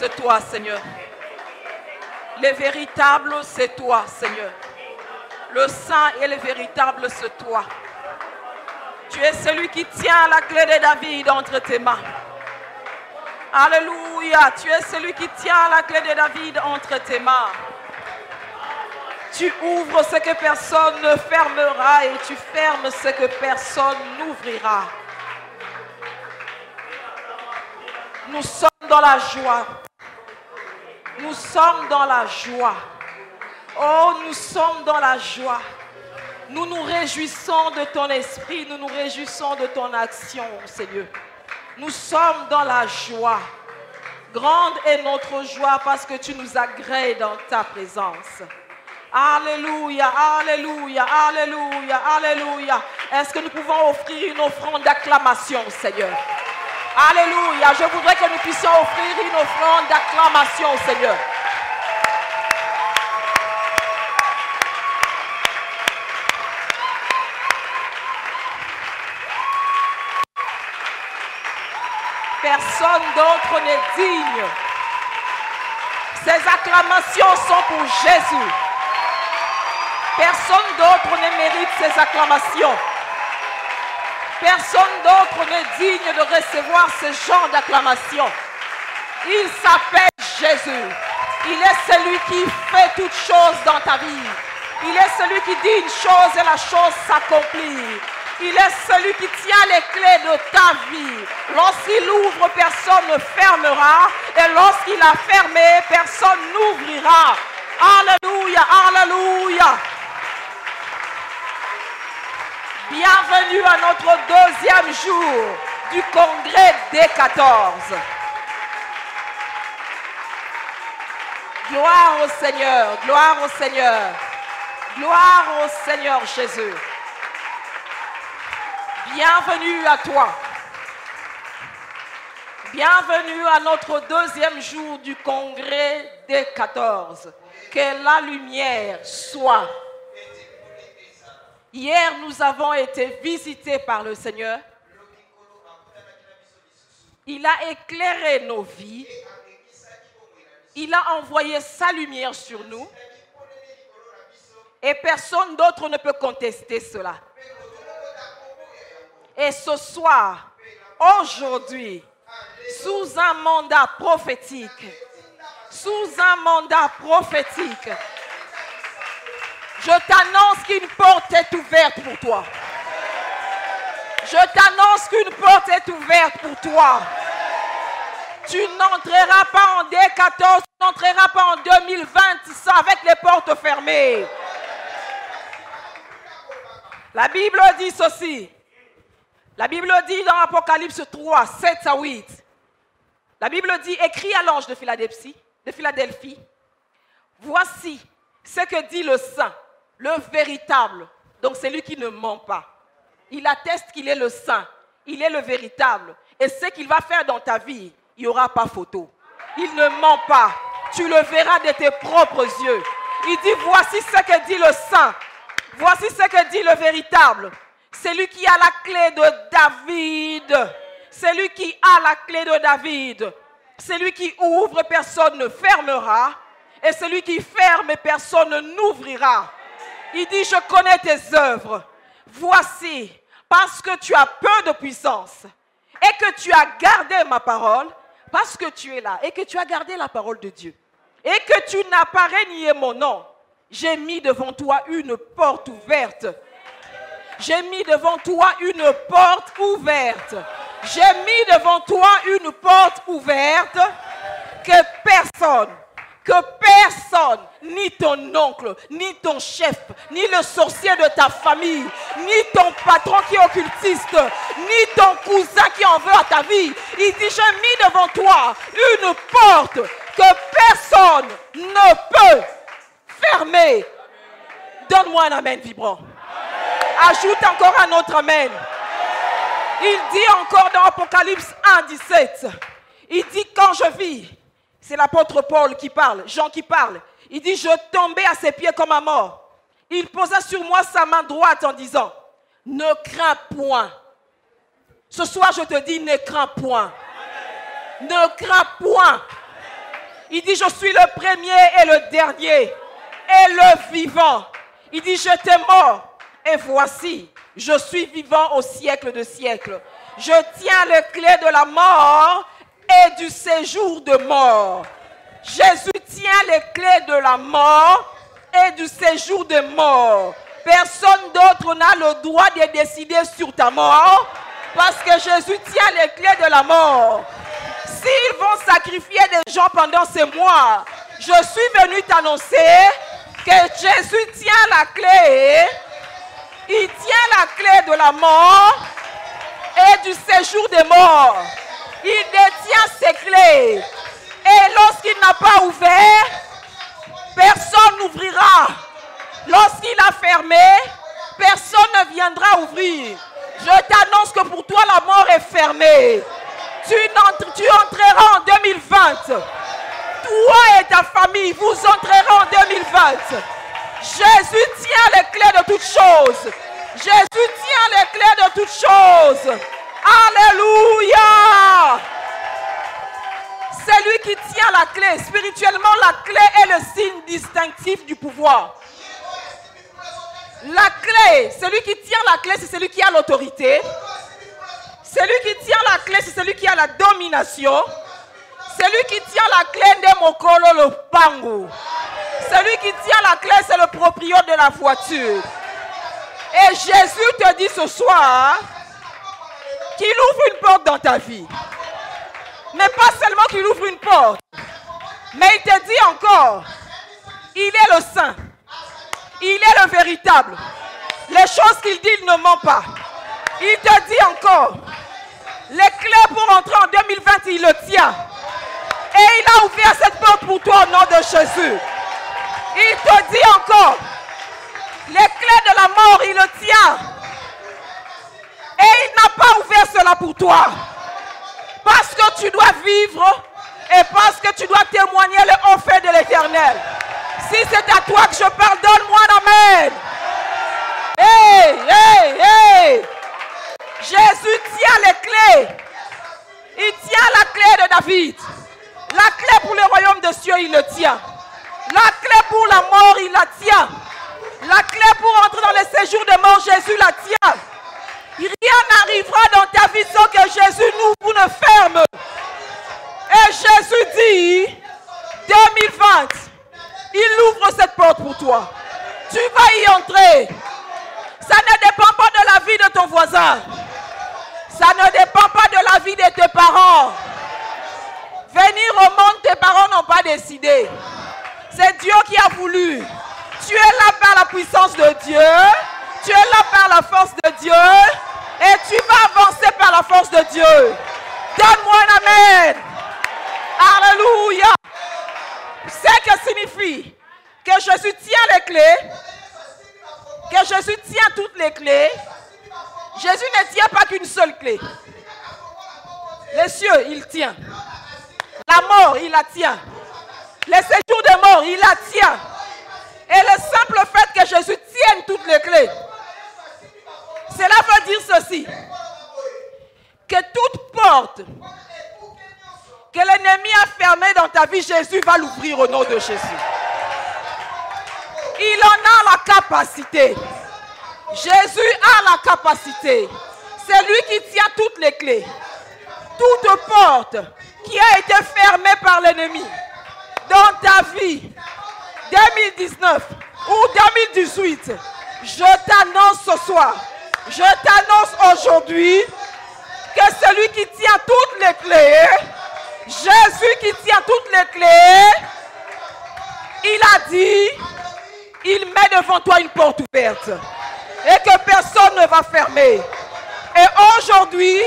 c'est toi, Seigneur. Le véritable, c'est toi, Seigneur. Le saint et le véritable, c'est toi. Tu es celui qui tient la clé de David entre tes mains. Alléluia. Tu es celui qui tient la clé de David entre tes mains. Tu ouvres ce que personne ne fermera et tu fermes ce que personne n'ouvrira. Nous sommes dans la joie. Nous sommes dans la joie. Oh, nous sommes dans la joie. Nous nous réjouissons de ton esprit. Nous nous réjouissons de ton action, Seigneur. Nous sommes dans la joie. Grande est notre joie parce que tu nous agrées dans ta présence. Alléluia, alléluia, alléluia, alléluia. Est-ce que nous pouvons offrir une offrande d'acclamation, Seigneur? Alléluia. Je voudrais que nous puissions offrir une offrande d'acclamation, Seigneur. Personne d'autre n'est digne. Ces acclamations sont pour Jésus. Personne d'autre ne mérite ces acclamations. Personne d'autre n'est digne de recevoir ce genre d'acclamation. Il s'appelle Jésus. Il est celui qui fait toutes choses dans ta vie. Il est celui qui dit une chose et la chose s'accomplit. Il est celui qui tient les clés de ta vie. Lorsqu'il ouvre, personne ne fermera. Et lorsqu'il a fermé, personne n'ouvrira. Alléluia, alléluia. Bienvenue à notre deuxième jour du congrès des 14. Gloire au Seigneur, gloire au Seigneur, gloire au Seigneur Jésus. Bienvenue à toi. Bienvenue à notre deuxième jour du congrès des 14. Que la lumière soit. Hier, nous avons été visités par le Seigneur. Il a éclairé nos vies. Il a envoyé sa lumière sur nous. Et personne d'autre ne peut contester cela. Et ce soir, aujourd'hui, sous un mandat prophétique, je t'annonce qu'une porte est ouverte pour toi. Je t'annonce qu'une porte est ouverte pour toi. Tu n'entreras pas en D14, tu n'entreras pas en 2020 avec les portes fermées. La Bible dit ceci. La Bible dit dans Apocalypse 3, 7 à 8. La Bible dit, écrit à l'ange de Philadelphie, voici ce que dit le saint, le véritable, donc celui qui ne ment pas. Il atteste qu'il est le saint, il est le véritable. Et ce qu'il va faire dans ta vie, il n'y aura pas photo. Il ne ment pas. Tu le verras de tes propres yeux. Il dit, voici ce que dit le saint. Voici ce que dit le véritable. Celui qui a la clé de David. Celui qui a la clé de David. Celui qui ouvre, personne ne fermera. Et celui qui ferme, personne n'ouvrira. Il dit, je connais tes œuvres. Voici, parce que tu as peu de puissance et que tu as gardé ma parole, parce que tu es là et que tu as gardé la parole de Dieu et que tu n'as pas renié mon nom, j'ai mis devant toi une porte ouverte. J'ai mis devant toi une porte ouverte. J'ai mis devant toi une porte ouverte que personne, ni ton oncle, ni ton chef, ni le sorcier de ta famille, ni ton patron qui est occultiste, ni ton cousin qui en veut à ta vie. Il dit, j'ai mis devant toi une porte que personne ne peut fermer. Donne-moi un amen vibrant. Ajoute encore un autre amen. Il dit encore dans Apocalypse 1, 17, il dit, quand je vis, c'est l'apôtre Paul qui parle, Jean qui parle. Il dit, je tombais à ses pieds comme un mort. Il posa sur moi sa main droite en disant, ne crains point. Ce soir, je te dis, ne crains point. Ne crains point. Il dit, je suis le premier et le dernier et le vivant. Il dit, j'étais mort et voici, je suis vivant au siècle de siècles. Je tiens les clés de la mort et du séjour de mort. Jésus tient les clés de la mort et du séjour de mort. Personne d'autre n'a le droit de décider sur ta mort parce que Jésus tient les clés de la mort. S'ils vont sacrifier des gens pendant ces mois, je suis venu t'annoncer que Jésus tient la clé. Il tient la clé de la mort et du séjour des morts. Il détient ses clés. Et lorsqu'il n'a pas ouvert, personne n'ouvrira. Lorsqu'il a fermé, personne ne viendra ouvrir. Je t'annonce que pour toi, la mort est fermée. Tu entreras en 2020. Toi et ta famille, vous entrerez en 2020. Jésus tient les clés de toutes choses. Jésus tient les clés de toutes choses. Alléluia. C'est lui qui tient la clé. Spirituellement, la clé est le signe distinctif du pouvoir. La clé, celui qui tient la clé, c'est celui qui a l'autorité. Celui qui tient la clé, c'est celui qui a la domination. Celui qui tient la clé, Ndemokolo le pango. Celui qui tient la clé, c'est le propriétaire de la voiture. Et Jésus te dit ce soir qu'il ouvre une porte dans ta vie. Mais pas seulement qu'il ouvre une porte, mais il te dit encore, il est le saint, il est le véritable. Les choses qu'il dit, il ne ment pas. Il te dit encore, les clés pour entrer en 2020, il le tient. Et il a ouvert cette porte pour toi au nom de Jésus. Il te dit encore, les clés de la mort, il le tient. Et il n'a pas ouvert cela pour toi. Parce que tu dois vivre et parce que tu dois témoigner le haut fait de l'Éternel. Si c'est à toi que je parle, donne-moi un amen. Hey, hey, hey. Jésus tient les clés. Il tient la clé de David. La clé pour le royaume des cieux, il le tient. La clé pour la mort, il la tient. La clé pour entrer dans le séjour de mort, Jésus la tient. Rien n'arrivera dans ta vie sans que Jésus nous ne ferme. Et Jésus dit, 2020, il ouvre cette porte pour toi. Tu vas y entrer. Ça ne dépend pas de la vie de ton voisin. Ça ne dépend pas de la vie de tes parents. Venir au monde, tes parents n'ont pas décidé. C'est Dieu qui a voulu. Tu es là par la puissance de Dieu. Tu es là par la force de Dieu. Et tu vas avancer par la force de Dieu. Donne-moi un amen. Alléluia. C'est que signifie que Jésus tient les clés. Que Jésus tient toutes les clés. Jésus ne tient pas qu'une seule clé. Les cieux, il tient. La mort, il la tient. Les séjours de mort, il la tient. Et le simple fait que Jésus tienne toutes les clés, cela veut dire ceci. Que toute porte que l'ennemi a fermée dans ta vie, Jésus va l'ouvrir au nom de Jésus. Il en a la capacité. Jésus a la capacité. C'est lui qui tient toutes les clés. Toute porte qui a été fermée par l'ennemi dans ta vie, 2019 ou 2018, je t'annonce ce soir, je t'annonce aujourd'hui que celui qui tient toutes les clés, Jésus qui tient toutes les clés, il a dit, il met devant toi une porte ouverte et que personne ne va fermer. Et aujourd'hui,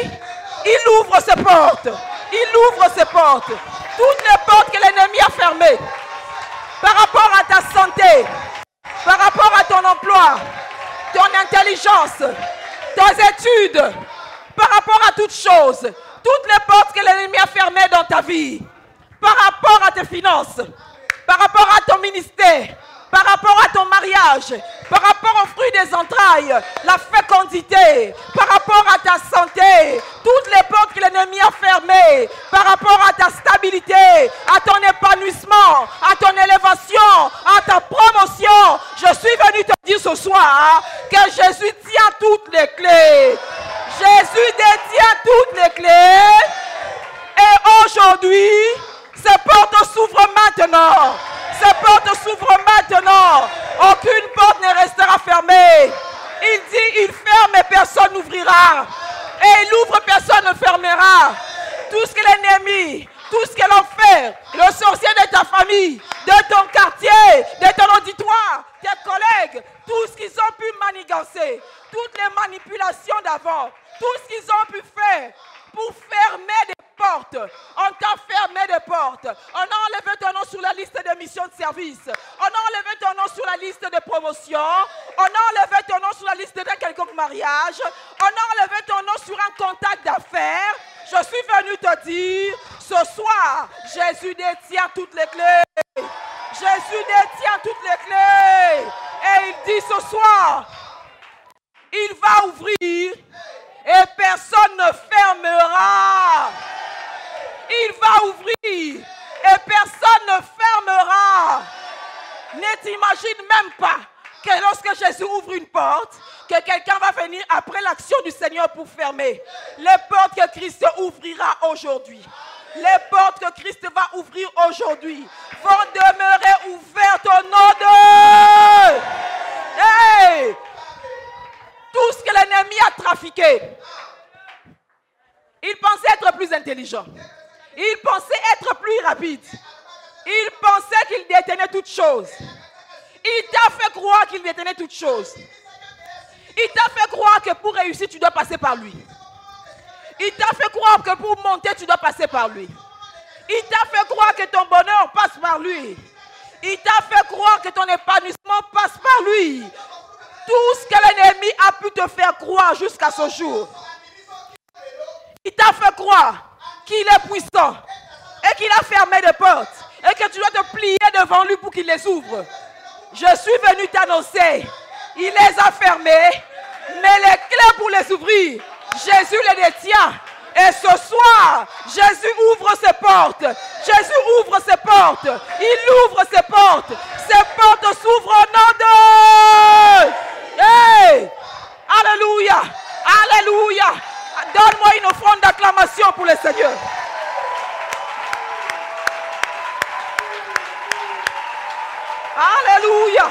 il ouvre ses portes. Il ouvre ses portes. Toutes les portes que l'ennemi a fermées. Par rapport à ta santé, par rapport à ton emploi, ton intelligence, tes études, par rapport à toutes choses, toutes les portes que l'ennemi a fermées dans ta vie, par rapport à tes finances, par rapport à ton ministère, par rapport à ton mariage, par rapport aux fruits des entrailles, la fécondité, par rapport à ta santé, toutes les portes que l'ennemi a fermées, par rapport à ta stabilité, à ton épanouissement, à ton élévation, à ta promotion. Je suis venu te dire ce soir que Jésus tient toutes les clés. Jésus détient toutes les clés. Et aujourd'hui, ces portes s'ouvrent maintenant. Ces portes s'ouvrent maintenant. Aucune porte ne restera fermée. Il dit, il ferme et personne n'ouvrira. Et il ouvre, personne ne fermera. Tout ce que l'ennemi, tout ce que l'enfer, le sorcier de ta famille, de ton quartier, de ton auditoire, tes collègues, tout ce qu'ils ont pu manigancer, toutes les manipulations d'avant, tout ce qu'ils ont pu faire pour fermer des portes. On t'a fermé des portes. On a enlevé ton nom sur la liste de missions de service. On a enlevé ton nom sur la liste de promotion. On a enlevé ton nom sur la liste d'un quelconque mariage. On a enlevé ton nom sur un contact d'affaires. Je suis venu te dire, ce soir, Jésus détient toutes les clés. Jésus détient toutes les clés. Et il dit ce soir, il va ouvrir et personne ne fermera. Il va ouvrir et personne ne fermera. Ne t'imagine même pas que lorsque Jésus ouvre une porte, que quelqu'un va venir après l'action du Seigneur pour fermer. Les portes que Christ ouvrira aujourd'hui, les portes que Christ va ouvrir aujourd'hui vont demeurer ouvertes au nom de... Hey! Tout ce que l'ennemi a trafiqué, il pensait être plus intelligent. Il pensait être plus rapide. Il pensait qu'il détenait toutes choses. Il t'a fait croire qu'il détenait toutes choses. Il t'a fait croire que pour réussir, tu dois passer par lui. Il t'a fait croire que pour monter, tu dois passer par lui. Il t'a fait croire que ton bonheur passe par lui. Il t'a fait croire que ton épanouissement passe par lui. Tout ce que l'ennemi a pu te faire croire jusqu'à ce jour. Il t'a fait croire qu'il est puissant et qu'il a fermé des portes et que tu dois te plier devant lui pour qu'il les ouvre. Je suis venu t'annoncer, il les a fermés, mais les clés pour les ouvrir, Jésus les détient. Et ce soir, Jésus ouvre ses portes. Jésus ouvre ses portes. Il ouvre ses portes. Ces portes s'ouvrent au nom de... Hey! Alléluia! Alléluia! Donne-moi une offrande d'acclamation pour le Seigneur. Alléluia!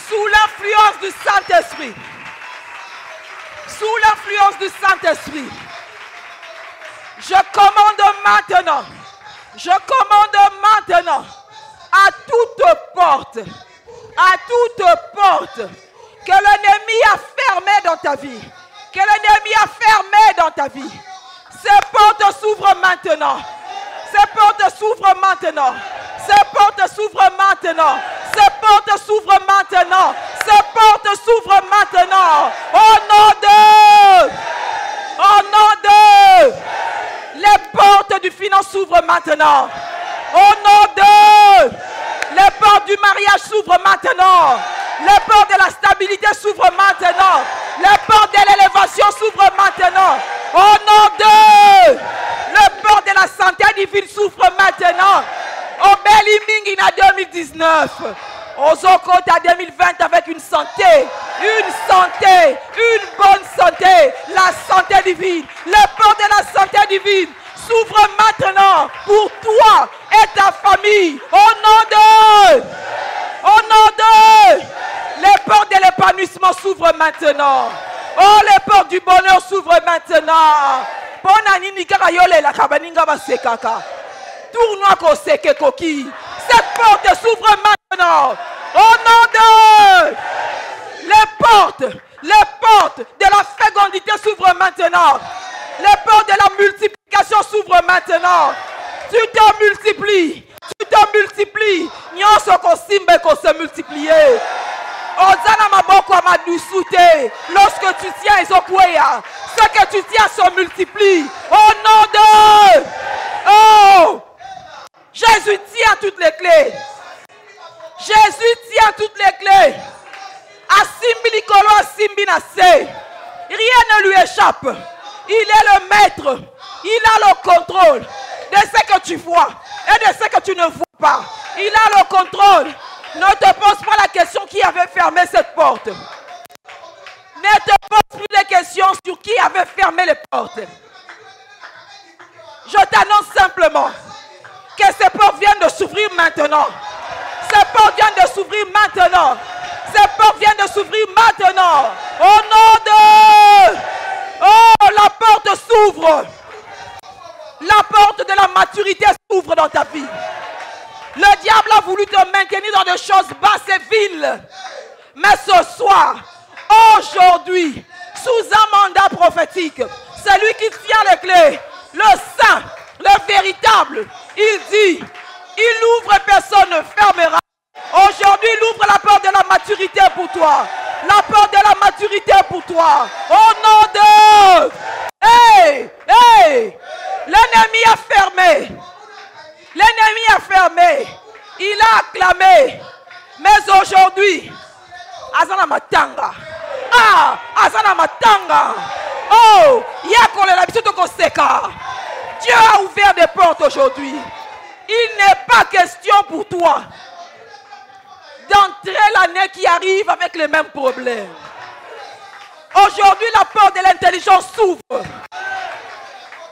Sous l'influence du Saint-Esprit. Sous l'influence du Saint-Esprit. Je commande maintenant. Je commande maintenant à toute porte. À toute porte que l'ennemi a fermée dans ta vie. Que l'ennemi a fermée dans ta vie. Ces portes s'ouvrent maintenant. Ces portes s'ouvrent maintenant. Ces portes s'ouvrent maintenant. Ces portes s'ouvrent maintenant. Ces portes s'ouvrent maintenant. Au nom de... Au nom de... Les portes du finance s'ouvrent maintenant. Au nom de... Les portes du mariage s'ouvrent maintenant. Les portes de la stabilité s'ouvrent maintenant. Les portes de l'élévation s'ouvrent maintenant. Au nom de... Les portes de la santé divine s'ouvrent maintenant. Au Béliming en 2019. Aux Okota 2020 avec une santé, une bonne santé, la santé divine. Les portes de la santé divine s'ouvrent maintenant pour toi et ta famille. Au nom de, les portes de l'épanouissement s'ouvrent maintenant. Oh, les portes du bonheur s'ouvrent maintenant. Tournois koseke koki. Cette porte s'ouvre maintenant. Au nom de les portes de la fécondité s'ouvrent maintenant. Les portes de la multiplication s'ouvrent maintenant. Tu te multiplies. Tu te multiplies. Nyoso kosimbe ko se multiplier. Ozana maboko amadusute. Lorsque tu tiens isokwea, ce que tu tiens se multiplie. Au nom de... Oh! Jésus tient tient toutes les clés. Jésus tient toutes les clés. Asimbi Nikolo, Asimbi Nassé. Rien ne lui échappe. Il est le maître. Il a le contrôle de ce que tu vois et de ce que tu ne vois pas. Il a le contrôle. Ne te pose pas la question qui avait fermé cette porte. Ne te pose plus de questions sur qui avait fermé les portes. Je t'annonce simplement que ces portes viennent de s'ouvrir maintenant. Ces portes viennent de s'ouvrir maintenant. Ces portes viennent de s'ouvrir maintenant. Au nom de... Oh, la porte s'ouvre. La porte de la maturité s'ouvre dans ta vie. Le diable a voulu te maintenir dans des choses basses et viles. Mais ce soir, aujourd'hui, sous un mandat prophétique, celui qui tient les clés, le saint, le véritable, il dit, il ouvre et personne ne fermera. Aujourd'hui, il ouvre la porte de la maturité pour toi. La porte de la maturité pour toi. Au nom de... Hey! Hey! L'ennemi a fermé. L'ennemi a fermé. Il a acclamé. Mais aujourd'hui, Azana Matanga. Ah! Azana Matanga. Oh! Yakole la biso toko seka. Dieu a ouvert des portes aujourd'hui. Il n'est pas question pour toi d'entrer l'année qui arrive avec les mêmes problèmes. Aujourd'hui, la porte de l'intelligence s'ouvre.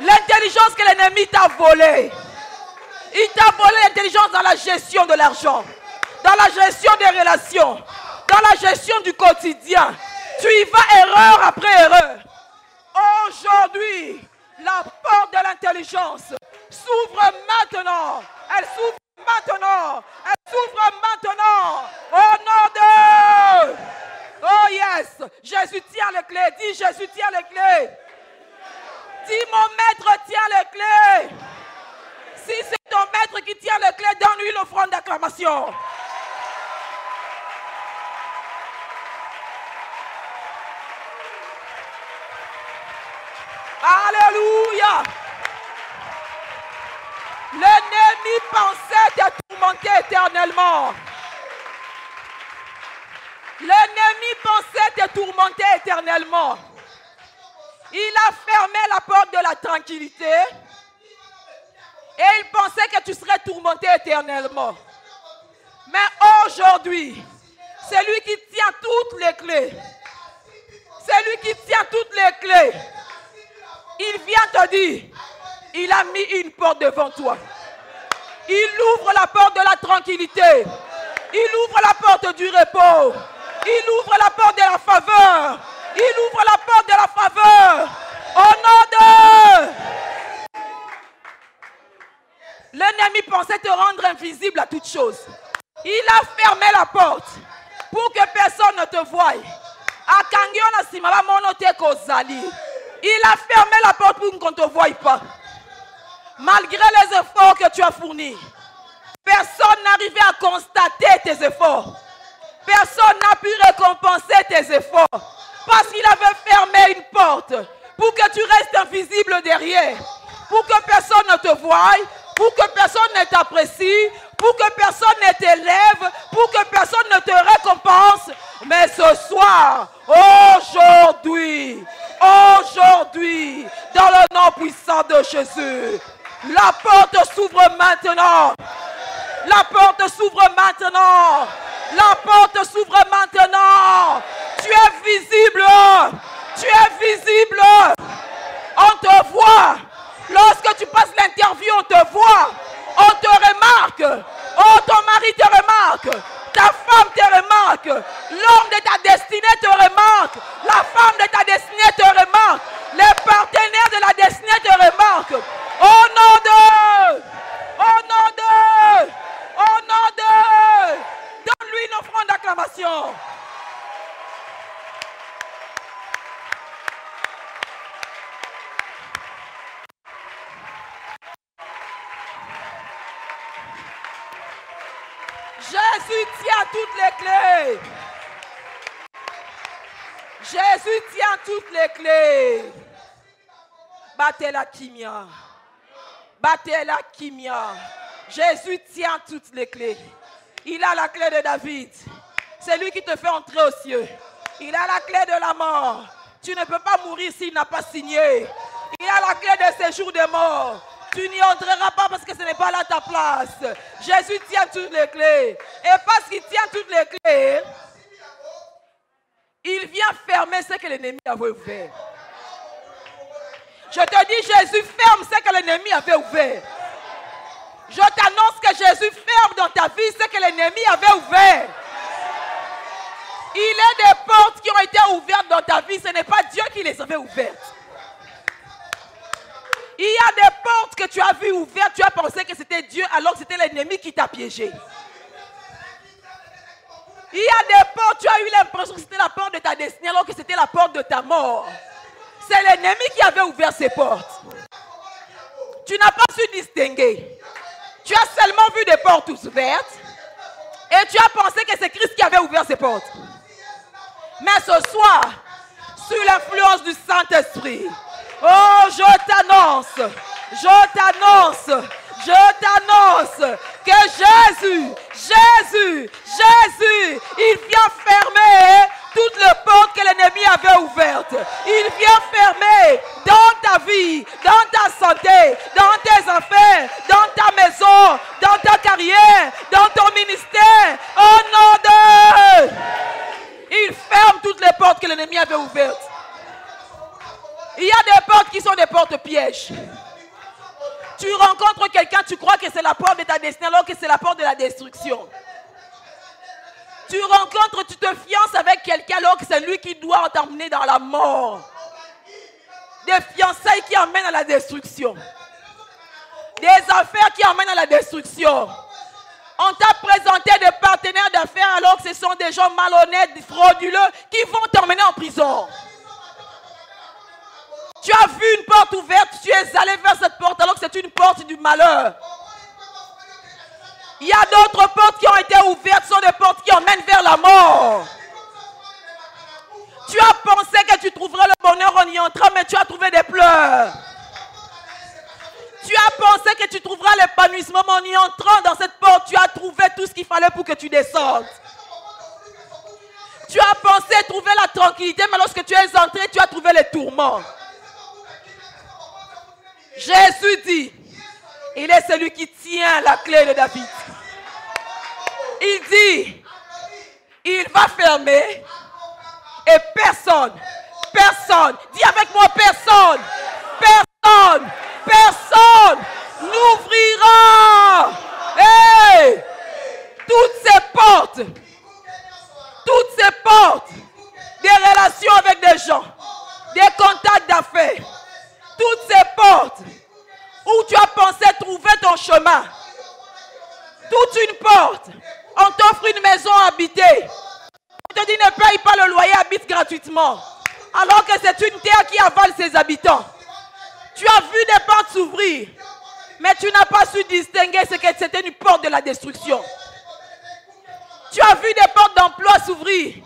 L'intelligence que l'ennemi t'a volée. Il t'a volé l'intelligence dans la gestion de l'argent, dans la gestion des relations, dans la gestion du quotidien. Tu y vas erreur après erreur. Aujourd'hui, la porte de l'intelligence s'ouvre maintenant. Elle s'ouvre maintenant. Elle s'ouvre maintenant. Au nom de... Oh yes. Jésus tient les clés. Dis Jésus tient les clés. Dis mon maître tient les clés. Si c'est ton maître qui tient les clés, donne-lui l'offrande d'acclamation. Alléluia. L'ennemi pensait te tourmenter éternellement. L'ennemi pensait te tourmenter éternellement. Il a fermé la porte de la tranquillité et il pensait que tu serais tourmenté éternellement. Mais aujourd'hui, c'est lui qui tient toutes les clés. C'est lui qui tient toutes les clés. Il vient te dire, il a mis une porte devant toi. Il ouvre la porte de la tranquillité. Il ouvre la porte du repos. Il ouvre la porte de la faveur. Il ouvre la porte de la faveur. Au nom de... L'ennemi pensait te rendre invisible à toutes choses. Il a fermé la porte pour que personne ne te voie. Il a fermé la porte pour qu'on ne te voie pas. Malgré les efforts que tu as fournis, personne n'arrivait à constater tes efforts. Personne n'a pu récompenser tes efforts. Parce qu'il avait fermé une porte pour que tu restes invisible derrière. Pour que personne ne te voie, pour que personne ne t'apprécie, pour que personne ne t'élève, pour que personne ne te récompense. Mais ce soir, aujourd'hui, dans le nom puissant de Jésus, la porte s'ouvre maintenant. La porte s'ouvre maintenant. La porte s'ouvre maintenant. Tu es visible. Tu es visible. On te voit. Lorsque tu passes l'interview, on te voit. On te remarque. Oh, ton mari te remarque. Ta femme te remarque. L'homme de ta destinée te remarque. La femme de ta destinée te remarque. Les partenaires de la destinée te remarquent. Au nom de... Au nom de... Au nom de... Donne-lui une offrande d'acclamation. Jésus tient toutes les clés. Jésus tient toutes les clés. Battez la kimia. Battez la kimia. Jésus tient toutes les clés. Il a la clé de David. C'est lui qui te fait entrer aux cieux. Il a la clé de la mort. Tu ne peux pas mourir s'il n'a pas signé. Il a la clé de séjour des morts. Tu n'y entreras pas parce que ce n'est pas là ta place. Jésus tient toutes les clés. Et parce qu'il tient toutes les clés, il vient fermer ce que l'ennemi avait ouvert. Je te dis, Jésus ferme ce que l'ennemi avait ouvert. Je t'annonce que Jésus ferme dans ta vie ce que l'ennemi avait ouvert. Il y a des portes qui ont été ouvertes dans ta vie. Ce n'est pas Dieu qui les avait ouvertes. Il y a des portes que tu as vues ouvertes. Tu as pensé que c'était Dieu alors que c'était l'ennemi qui t'a piégé. Il y a des portes, tu as eu l'impression que c'était la porte de ta destinée alors que c'était la porte de ta mort. C'est l'ennemi qui avait ouvert ces portes. Tu n'as pas su distinguer. Tu as seulement vu des portes ouvertes et tu as pensé que c'est Christ qui avait ouvert ces portes. Mais ce soir, sous l'influence du Saint-Esprit, oh, je t'annonce que Jésus, il vient fermer toutes les portes que l'ennemi avait ouvertes. Il vient fermer dans ta vie, dans ta santé, dans tes affaires, dans ta maison, dans ta carrière, dans ton ministère. Au nom de... Il ferme toutes les portes que l'ennemi avait ouvertes. Il y a des portes qui sont des portes pièges. Tu rencontres quelqu'un, tu crois que c'est la porte de ta destinée alors que c'est la porte de la destruction. Tu rencontres, tu te fiances avec quelqu'un alors que c'est lui qui doit t'emmener dans la mort. Des fiançailles qui emmènent à la destruction. Des affaires qui emmènent à la destruction. On t'a présenté des partenaires d'affaires alors que ce sont des gens malhonnêtes, frauduleux qui vont t'emmener en prison. Tu as vu une porte ouverte, tu es allé vers cette porte alors que c'est une porte du malheur. Il y a d'autres portes qui ont été ouvertes, ce sont des portes qui emmènent vers la mort. Tu as pensé que tu trouverais le bonheur en y entrant, mais tu as trouvé des pleurs. Tu as pensé que tu trouveras l'épanouissement, mais en y entrant dans cette porte, tu as trouvé tout ce qu'il fallait pour que tu descendes. Tu as pensé trouver la tranquillité, mais lorsque tu es entré, tu as trouvé les tourments. Jésus dit, il est celui qui tient la clé de David. Il dit, il va fermer et personne, dis avec moi personne n'ouvrira. Hey! Toutes ces portes, des relations avec des gens, des contacts d'affaires, toutes ces portes où tu as pensé trouver ton chemin, toute une porte, on t'offre une maison habitée, on te dit ne paye pas le loyer, habite gratuitement, alors que c'est une terre qui avale ses habitants. Tu as vu des portes s'ouvrir, mais tu n'as pas su distinguer ce que c'était une porte de la destruction. Tu as vu des portes d'emploi s'ouvrir,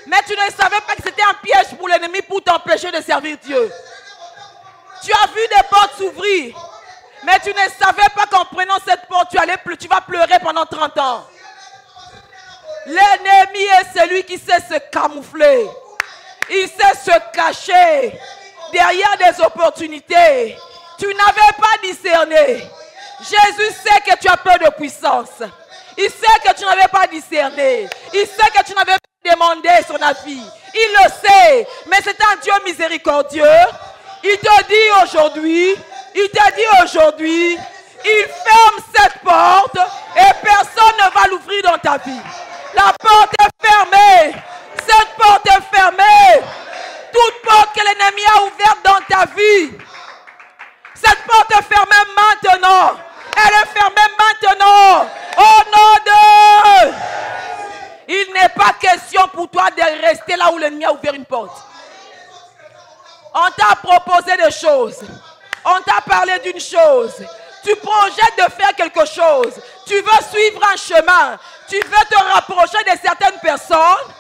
mais tu ne savais pas que c'était un piège pour l'ennemi pour t'empêcher de servir Dieu. Tu as vu des portes s'ouvrir, mais tu ne savais pas qu'en prenant cette porte, tu vas pleurer pendant 30 ans. L'ennemi est celui qui sait se camoufler. Il sait se cacher derrière des opportunités. Tu n'avais pas discerné. Jésus sait que tu as peur de puissance. Il sait que tu n'avais pas discerné. Il sait que tu n'avais pas demandé son avis. Il le sait. Mais c'est un Dieu miséricordieux. Il te dit aujourd'hui, il ferme cette porte et personne ne va l'ouvrir dans ta vie. La porte est fermée. Cette porte est fermée. Toute porte que l'ennemi a ouverte dans ta vie, cette porte est fermée maintenant. Elle est fermée maintenant. Au nom de... Il n'est pas question pour toi de rester là où l'ennemi a ouvert une porte. On t'a proposé des choses. On t'a parlé d'une chose. Tu projettes de faire quelque chose. Tu veux suivre un chemin. Tu veux te rapprocher de certaines personnes.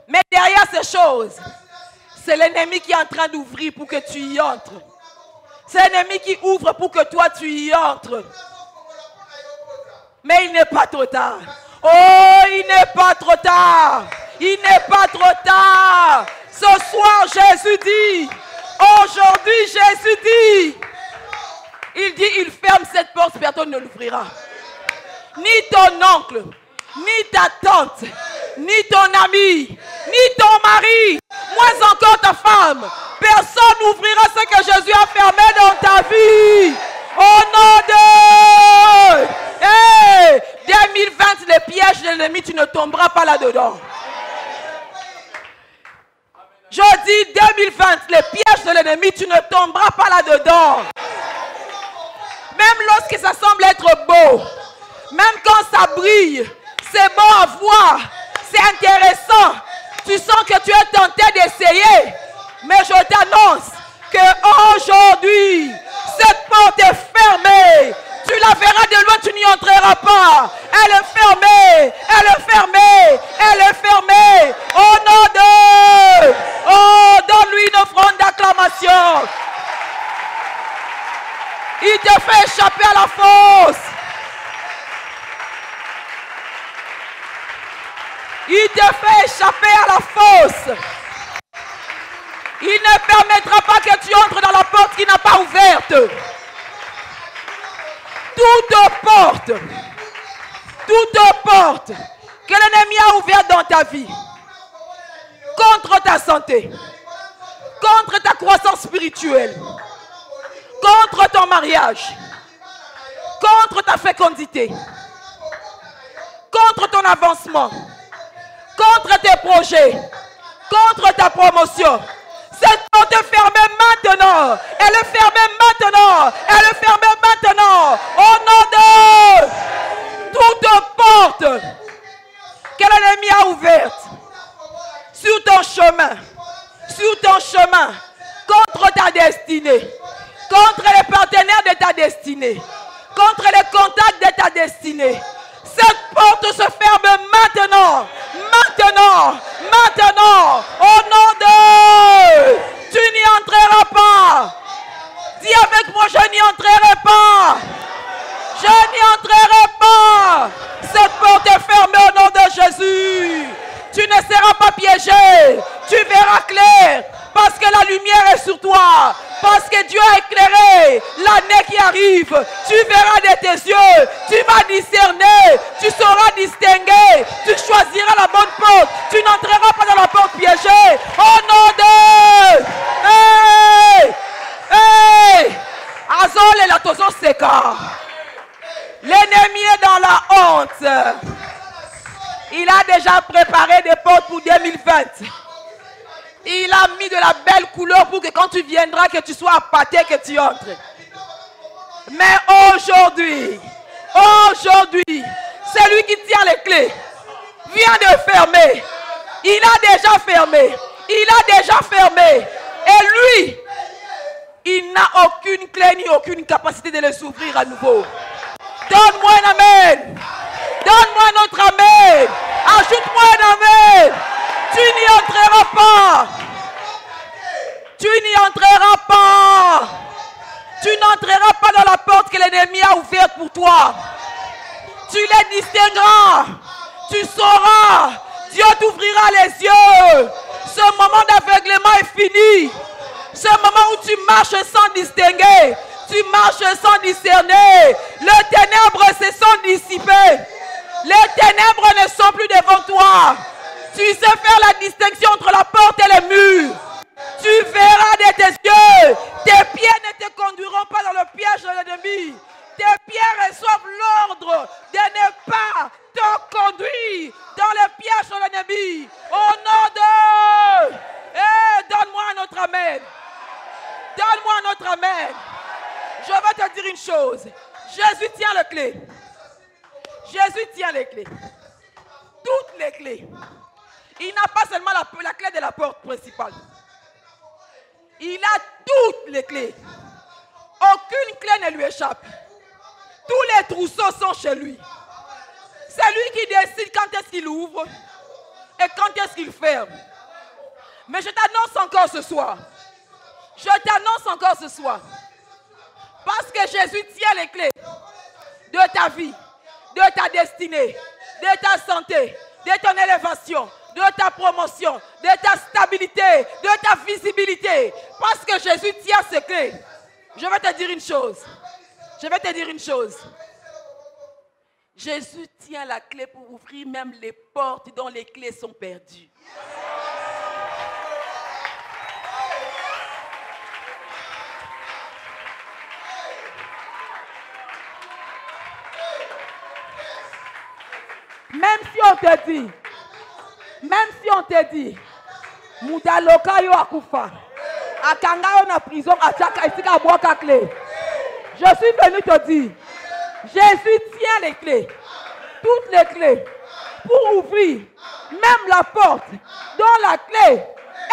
Mais derrière ces choses, c'est l'ennemi qui est en train d'ouvrir pour que tu y entres. C'est l'ennemi qui ouvre pour que toi tu y entres. Mais il n'est pas trop tard. Oh, il n'est pas trop tard. Il n'est pas trop tard. Ce soir, Jésus dit. Aujourd'hui, Jésus dit. Il dit, il ferme cette porte, personne ne l'ouvrira. Ni ton oncle, ni ta tante, ni ton ami, ni ton mari, moins encore ta femme. Personne n'ouvrira ce que Jésus a fermé dans ta vie. Au nom de 2020, les pièges de l'ennemi, tu ne tomberas pas là-dedans. Je dis 2020, les pièges de l'ennemi, tu ne tomberas pas là-dedans. Même lorsque ça semble être beau, même quand ça brille, c'est bon à voir, c'est intéressant. Tu sens que tu es tenté d'essayer. Mais je t'annonce qu'aujourd'hui, cette porte est fermée. Tu la verras de loin, tu n'y entreras pas. Elle est fermée, elle est fermée, elle est fermée. Au nom de... Oh, donne-lui une offrande d'acclamation. Il te fait échapper à la fosse. Il te fait échapper à la fosse. Il ne permettra pas que tu entres dans la porte qui n'a pas ouverte. Toute porte que l'ennemi a ouverte dans ta vie, contre ta santé, contre ta croissance spirituelle, contre ton mariage, contre ta fécondité, contre ton avancement, contre tes projets, contre ta promotion. Cette porte est fermée maintenant. Elle est fermée maintenant. Elle est fermée maintenant. Au nom de toute porte que l'ennemi a ouverte sur ton chemin, contre ta destinée, contre les partenaires de ta destinée, contre les contacts de ta destinée. Cette porte se ferme maintenant. Maintenant. Au nom de... Tu n'y entreras pas. Dis avec moi, je n'y entrerai pas. Je n'y entrerai pas. Cette porte est fermée au nom de Jésus. Tu ne seras pas piégé. Tu verras clair. Parce que la lumière est sur toi. Parce que Dieu a éclairé l'année qui arrive. Tu verras de tes yeux. Tu vas discerner. Tu sauras distinguer. Tu choisiras la bonne porte. Tu n'entreras pas dans la porte piégée. Au nom de... Azol et la tozo seka. L'ennemi est dans la honte. Il a déjà préparé des portes pour 2020. Il a mis de la belle couleur pour que quand tu viendras, que tu sois appâté, que tu entres. Mais aujourd'hui, celui qui tient les clés vient de fermer. Il a déjà fermé. Et lui, il n'a aucune clé ni aucune capacité de les ouvrir à nouveau. Donne-moi un amen. Donne-moi un autre amen. Ajoute-moi un amen. Tu n'y entreras pas. Tu n'entreras pas dans la porte que l'ennemi a ouverte pour toi. Tu les distingueras. Tu sauras. Dieu t'ouvrira les yeux. Ce moment d'aveuglement est fini. Ce moment où tu marches sans distinguer. Tu marches sans discerner. Les ténèbres se sont dissipées. Les ténèbres ne sont plus devant toi. Tu sais faire la distinction entre la porte et les murs. Tu verras de tes yeux. Tes pieds ne te conduiront pas dans le piège de l'ennemi. Tes pieds reçoivent l'ordre de ne pas te conduire dans le piège de l'ennemi. Au nom de... donne-moi un autre amen. Donne-moi un autre amen. Je vais te dire une chose. Jésus tient les clés. Jésus tient les clés. Toutes les clés. Il n'a pas seulement la clé de la porte principale. Il a toutes les clés. Aucune clé ne lui échappe. Tous les trousseaux sont chez lui. C'est lui qui décide quand est-ce qu'il ouvre et quand est-ce qu'il ferme. Mais je t'annonce encore ce soir. Parce que Jésus tient les clés de ta vie, de ta destinée, de ta santé, de ton élévation, de ta promotion, de ta stabilité, de ta visibilité. Parce que Jésus tient ces clés. Je vais te dire une chose. Je vais te dire une chose. Jésus tient la clé pour ouvrir même les portes dont les clés sont perdues. Même si on te dit, Moudaloka yo akufa, akanga yo na prison, achaka isika boaka clé. Je suis venu te dire, Jésus tient les clés, toutes les clés, pour ouvrir même la porte dont la clé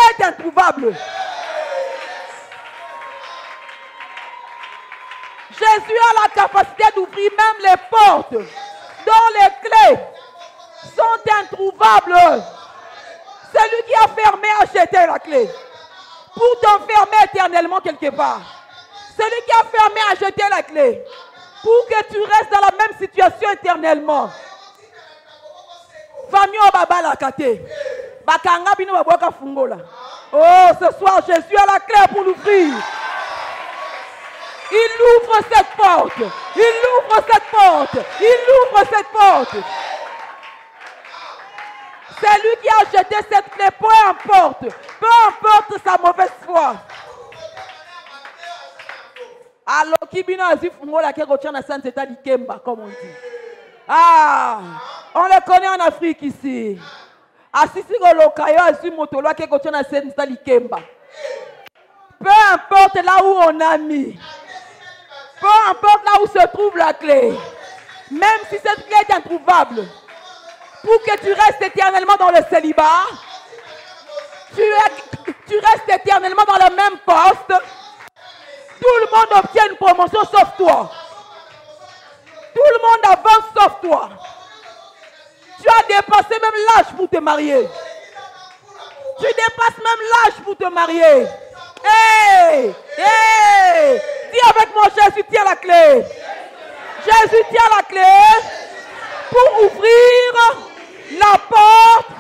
est introuvable. Jésus a la capacité d'ouvrir même les portes dont les clés sont introuvables. Celui qui a fermé a jeté la clé pour t'enfermer éternellement quelque part. Celui qui a fermé a jeté la clé pour que tu restes dans la même situation éternellement. Oh, ce soir, Jésus a la clé pour l'ouvrir. Il ouvre cette porte. Il ouvre cette porte. Il ouvre cette porte. C'est lui qui a jeté cette clé, peu importe sa mauvaise foi. Alors, Kibino a dit Fungola qui retient la Sainte État d'Ikemba, comme on dit. Ah, on le connaît en Afrique ici. Assisi Golokayo a dit Motolo qui retient la Sainte État d'Ikemba. Peu importe là où on a mis, peu importe là où se trouve la clé, même si cette clé est introuvable, pour que tu restes éternellement dans le célibat, tu restes éternellement dans le même poste, tout le monde obtient une promotion sauf toi. Tout le monde avance sauf toi. Tu as dépassé même l'âge pour te marier. Tu dépasses même l'âge pour te marier. Hey! Hey! Dis avec moi, Jésus tient la clé. Jésus tient la clé pour ouvrir la porte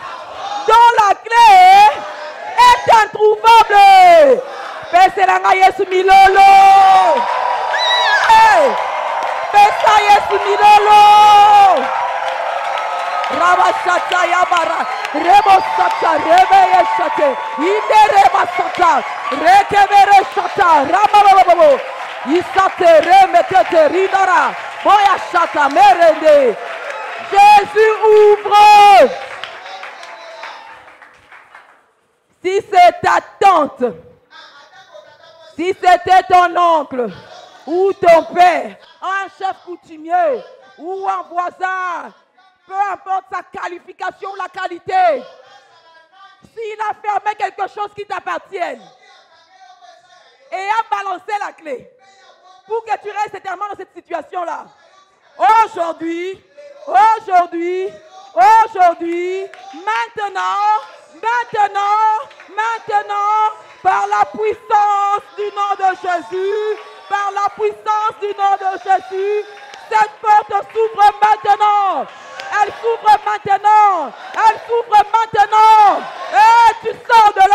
dont la clé est introuvable. Peselanga Yesu milolo. Hey! Pesa Yesu milolo. Rabashata yabara. Rebo sata rebeye shate. Inde reba sata. Rekebere shata. Rabalabo. Isate remetete ridara. Boya shata merende. Jésus ouvre. Si c'est ta tante, si c'était ton oncle ou ton père, un chef coutumier ou un voisin, peu importe sa qualification ou la qualité, s'il a fermé quelque chose qui t'appartienne et a balancé la clé pour que tu restes éternellement dans cette situation-là, aujourd'hui, maintenant, par la puissance du nom de Jésus, cette porte s'ouvre maintenant. Elle s'ouvre maintenant. Et tu sors de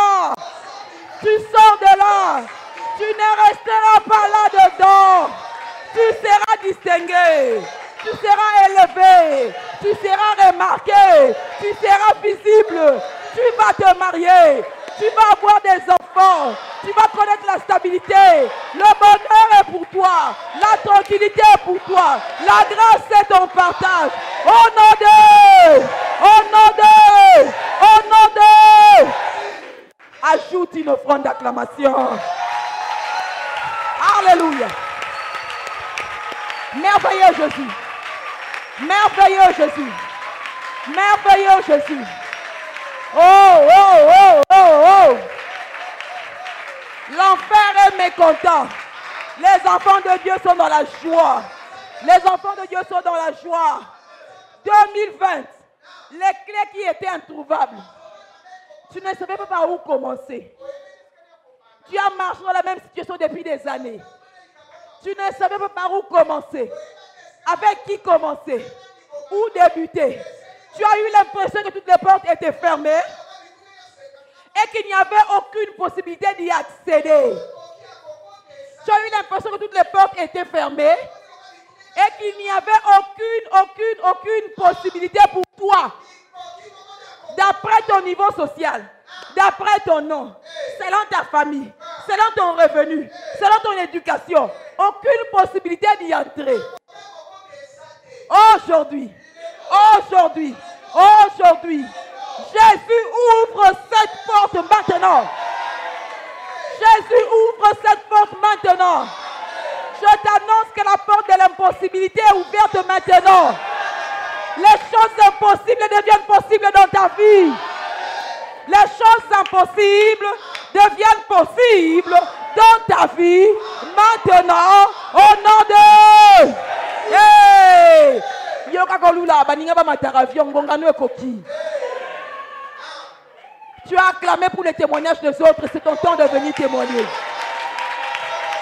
là. Tu ne resteras pas là-dedans. Tu seras distingué. Tu seras élevé, tu seras remarqué, tu seras visible, tu vas te marier, tu vas avoir des enfants, tu vas connaître la stabilité, le bonheur est pour toi, la tranquillité est pour toi, la grâce est ton partage. Au nom de, ajoute une offrande d'acclamation. Alléluia. Merveilleux Jésus. Merveilleux Jésus. Oh. L'enfer est mécontent. Les enfants de Dieu sont dans la joie. 2020, les clés qui étaient introuvables. Tu ne savais pas par où commencer. Tu as marché dans la même situation depuis des années. Tu ne savais pas par où commencer. Avec qui commencer? où débuter. Tu as eu l'impression que toutes les portes étaient fermées et qu'il n'y avait aucune possibilité d'y accéder. Tu as eu l'impression que toutes les portes étaient fermées et qu'il n'y avait aucune possibilité pour toi, d'après ton niveau social, d'après ton nom, selon ta famille, selon ton revenu, selon ton éducation, aucune possibilité d'y entrer. Aujourd'hui, Jésus ouvre cette porte maintenant. Jésus ouvre cette porte maintenant. Je t'annonce que la porte de l'impossibilité est ouverte maintenant. Les choses impossibles deviennent possibles dans ta vie. Les choses impossibles deviennent possibles dans ta vie maintenant au nom de... Hey! Tu as acclamé pour les témoignages des autres. C'est ton temps de venir témoigner.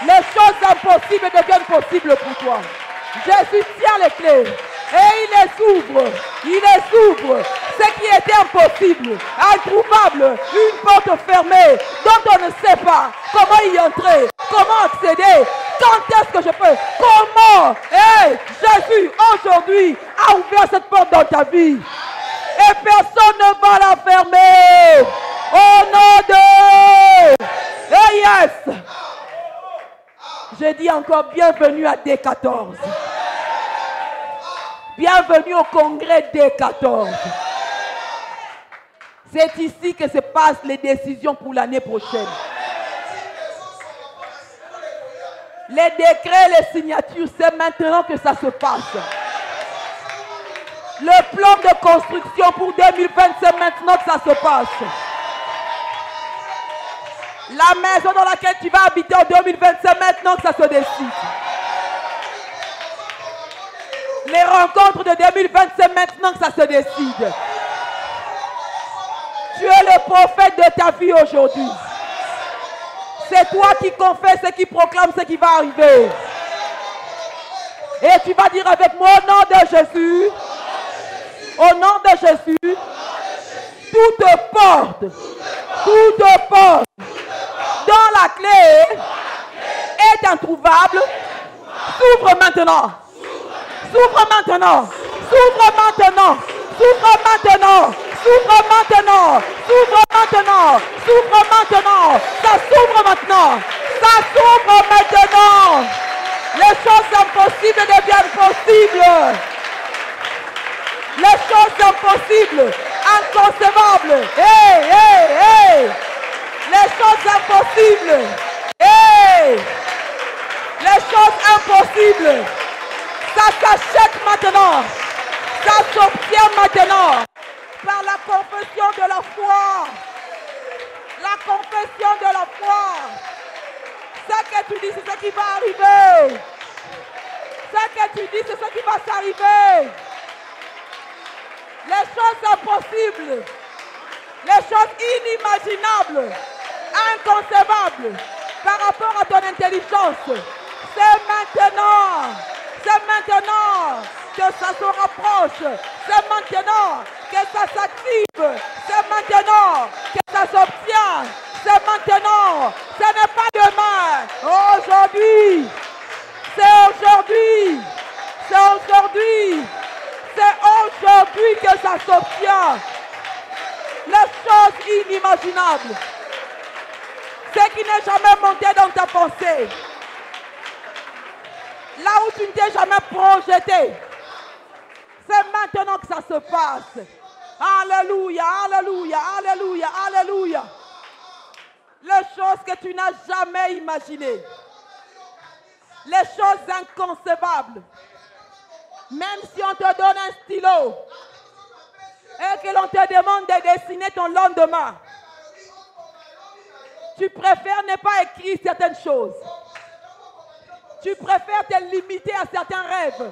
Les choses impossibles deviennent possibles pour toi. Jésus tient les clés et il les ouvre. Il les ouvre. Ce qui était impossible, introuvable, une porte fermée dont on ne sait pas comment y entrer, comment accéder. Quand est-ce que je peux? Comment? Hey, Jésus aujourd'hui a ouvert cette porte dans ta vie. Et personne ne va la fermer. Au nom de... Hey, yes! Je dis encore bienvenue à D14. Bienvenue au congrès D14. C'est ici que se passent les décisions pour l'année prochaine. Les décrets, les signatures, c'est maintenant que ça se passe. Le plan de construction pour 2020, c'est maintenant que ça se passe. La maison dans laquelle tu vas habiter en 2020, c'est maintenant que ça se décide. Les rencontres de 2020, c'est maintenant que ça se décide. Tu es le prophète de ta vie aujourd'hui. C'est toi qui confesse et qui proclame ce qui va arriver. Et tu vas dire avec moi au nom de Jésus. Au nom de Jésus. Toute porte dont la clé est introuvable, s'ouvre maintenant. S'ouvre maintenant. S'ouvre maintenant. S'ouvre maintenant. S'ouvre maintenant. S'ouvre maintenant. S'ouvre maintenant. Ça s'ouvre maintenant. Ça s'ouvre maintenant. Les choses impossibles deviennent possibles. Les choses impossibles, inconcevables. Hey, hey, hey. Les choses impossibles. Hey. Les choses impossibles. Ça s'achète maintenant. Ça s'obtient maintenant. Par la confession de la foi. La confession de la foi. Ce que tu dis, c'est ce qui va arriver. Ce que tu dis, c'est ce qui va s'arriver. Les choses impossibles. Les choses inimaginables. Inconcevables. Par rapport à ton intelligence. C'est maintenant. C'est maintenant que ça se rapproche. C'est maintenant que ça s'active. C'est maintenant que ça s'obtient. C'est maintenant. Ce n'est pas demain. Aujourd'hui. C'est aujourd'hui. C'est aujourd'hui. C'est aujourd'hui que ça s'obtient. Les choses inimaginables. Ce qui n'est jamais monté dans ta pensée. Là où tu ne t'es jamais projeté. C'est maintenant que ça se passe. Alléluia, alléluia, alléluia, alléluia. Les choses que tu n'as jamais imaginées. Les choses inconcevables. Même si on te donne un stylo et que l'on te demande de dessiner ton lendemain, tu préfères ne pas écrire certaines choses. Tu préfères te limiter à certains rêves.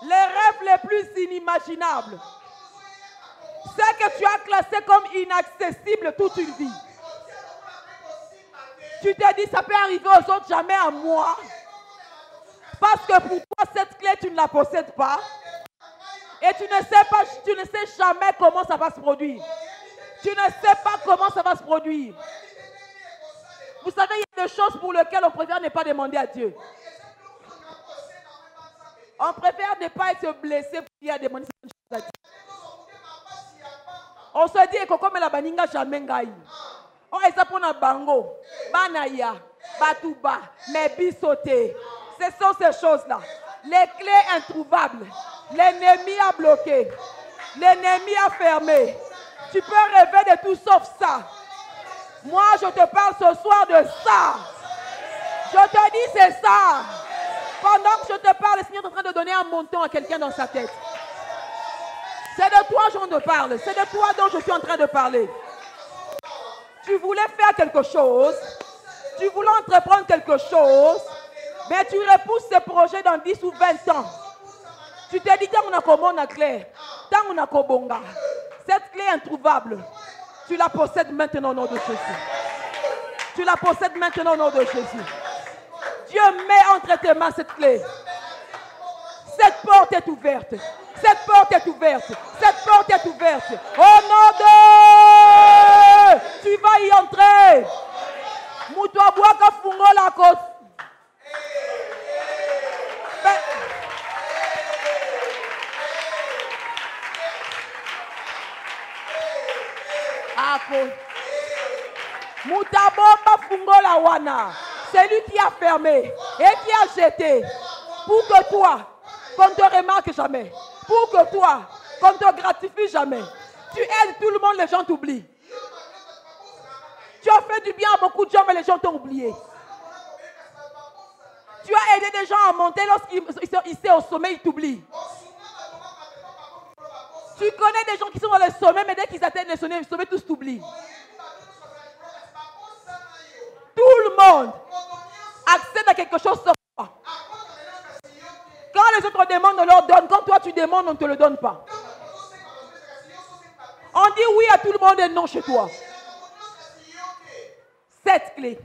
Les rêves les plus inimaginables. Ce que tu as classé comme inaccessible toute une vie. Tu te dis, ça peut arriver aux autres, jamais à moi. Parce que pour toi, cette clé, tu ne la possèdes pas. Et tu ne sais jamais comment ça va se produire. Tu ne sais pas comment ça va se produire. Vous savez, il y a des choses pour lesquelles on préfère ne pas demander à Dieu. On préfère ne pas être blessé pour dire à demander à Dieu. On se dit que comme la baninga jamais ngai. On est ça pour na bango, banaya, batouba, mais bisoté. Ce sont ces choses-là. Les clés introuvables. L'ennemi a bloqué. L'ennemi a fermé. Tu peux rêver de tout sauf ça. Moi, je te parle ce soir de ça. Je te dis c'est ça. Pendant que je te parle, le Seigneur est en train de donner un montant à quelqu'un dans sa tête. C'est de toi dont je parle. C'est de toi dont je suis en train de parler. Tu voulais faire quelque chose. Tu voulais entreprendre quelque chose. Mais tu repousses ce projet dans 10 ou 20 ans. Tu te dis, tant on a comment on clé. Tant on a kobonga. Cette clé introuvable, tu la possèdes maintenant au nom de Jésus. Tu la possèdes maintenant au nom de Jésus. Dieu met entre tes mains cette clé. Cette porte est ouverte. Cette porte est ouverte. Cette porte est ouverte. Au nom de... Tu vas y entrer. Moutouabouaka fungo la côte. Moutabomba fungola wana. C'est lui qui a fermé et qui a jeté. Pour que toi, qu'on ne te remarque jamais. Pour que toi, qu'on ne te gratifie jamais. Tu aides tout le monde, les gens t'oublient. Tu as fait du bien à beaucoup de gens, mais les gens t'ont oublié. Tu as aidé des gens à monter lorsqu'ils sont au sommet, ils t'oublient. Tu connais des gens qui sont dans le sommet, mais dès qu'ils atteignent le sommet, tous t'oublient. Tout le monde accède à quelque chose sur toi. Quand les autres demandent, on leur donne. Quand toi tu demandes, on ne te le donne pas. On dit oui à tout le monde et non chez toi. Cette clé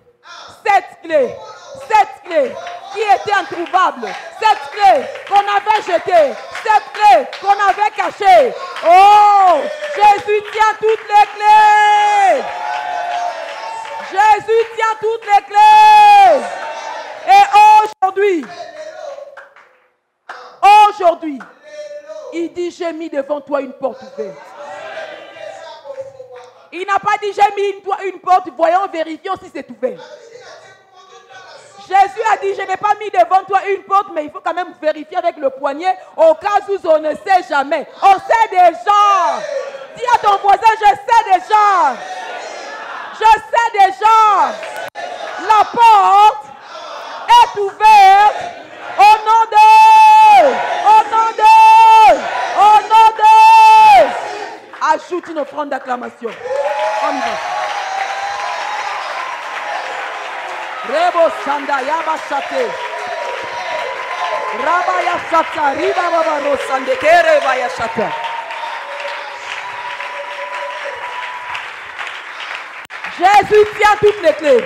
qui était introuvable, cette clé qu'on avait jetée, cette clé qu'on avait cachée. Oh, Jésus tient toutes les clés. Jésus tient toutes les clés. Et aujourd'hui, il dit, j'ai mis devant toi une porte ouverte. Il n'a pas dit, j'ai mis une porte, voyons, vérifions si c'est ouvert. Jésus a dit, je n'ai pas mis devant toi une porte, mais il faut quand même vérifier avec le poignet, au cas où on ne sait jamais. On sait déjà. Dis à ton voisin, je sais déjà. Je sais déjà. La porte est ouverte au nom de... Ajoute une offrande d'acclamation. On y va. Rebo Sanda Yaba Sate. Rabaya Sata, Riba Baba Rosande, Kerebaya Sata. Jésus tient toutes les clés.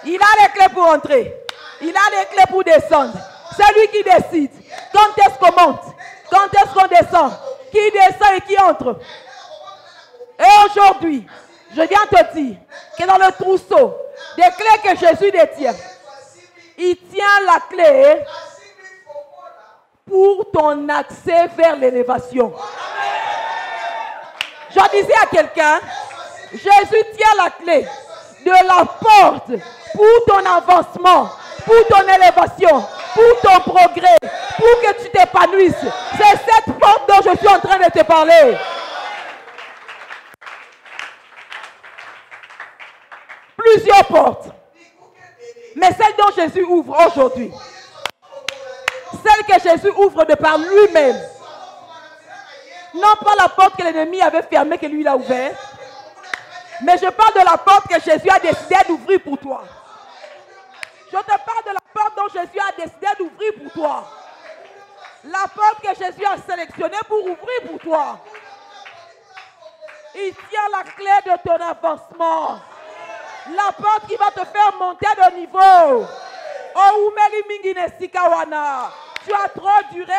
Il a les clés pour entrer. Il a les clés pour descendre. C'est lui qui décide. Quand est-ce qu'on monte? Quand est-ce qu'on descend? Qui descend et qui entre? Et aujourd'hui, je viens te dire que dans le trousseau des clés que Jésus détient, il tient la clé pour ton accès vers l'élévation. Je disais à quelqu'un, Jésus tient la clé de la porte pour ton avancement, pour ton élévation, pour ton progrès, pour que tu t'épanouisses. C'est cette porte dont je suis en train de te parler. Plusieurs portes. Mais celle dont Jésus ouvre aujourd'hui, celle que Jésus ouvre de par lui-même, non pas la porte que l'ennemi avait fermée, que lui il a ouverte, mais je parle de la porte que Jésus a décidé d'ouvrir pour toi. Je te parle de la porte dont Jésus a décidé d'ouvrir pour toi. La porte que Jésus a sélectionnée pour ouvrir pour toi. Il tient la clé de ton avancement. La porte qui va te faire monter de niveau. Oh, Umeli Mingine Sikawana. Tu as trop duré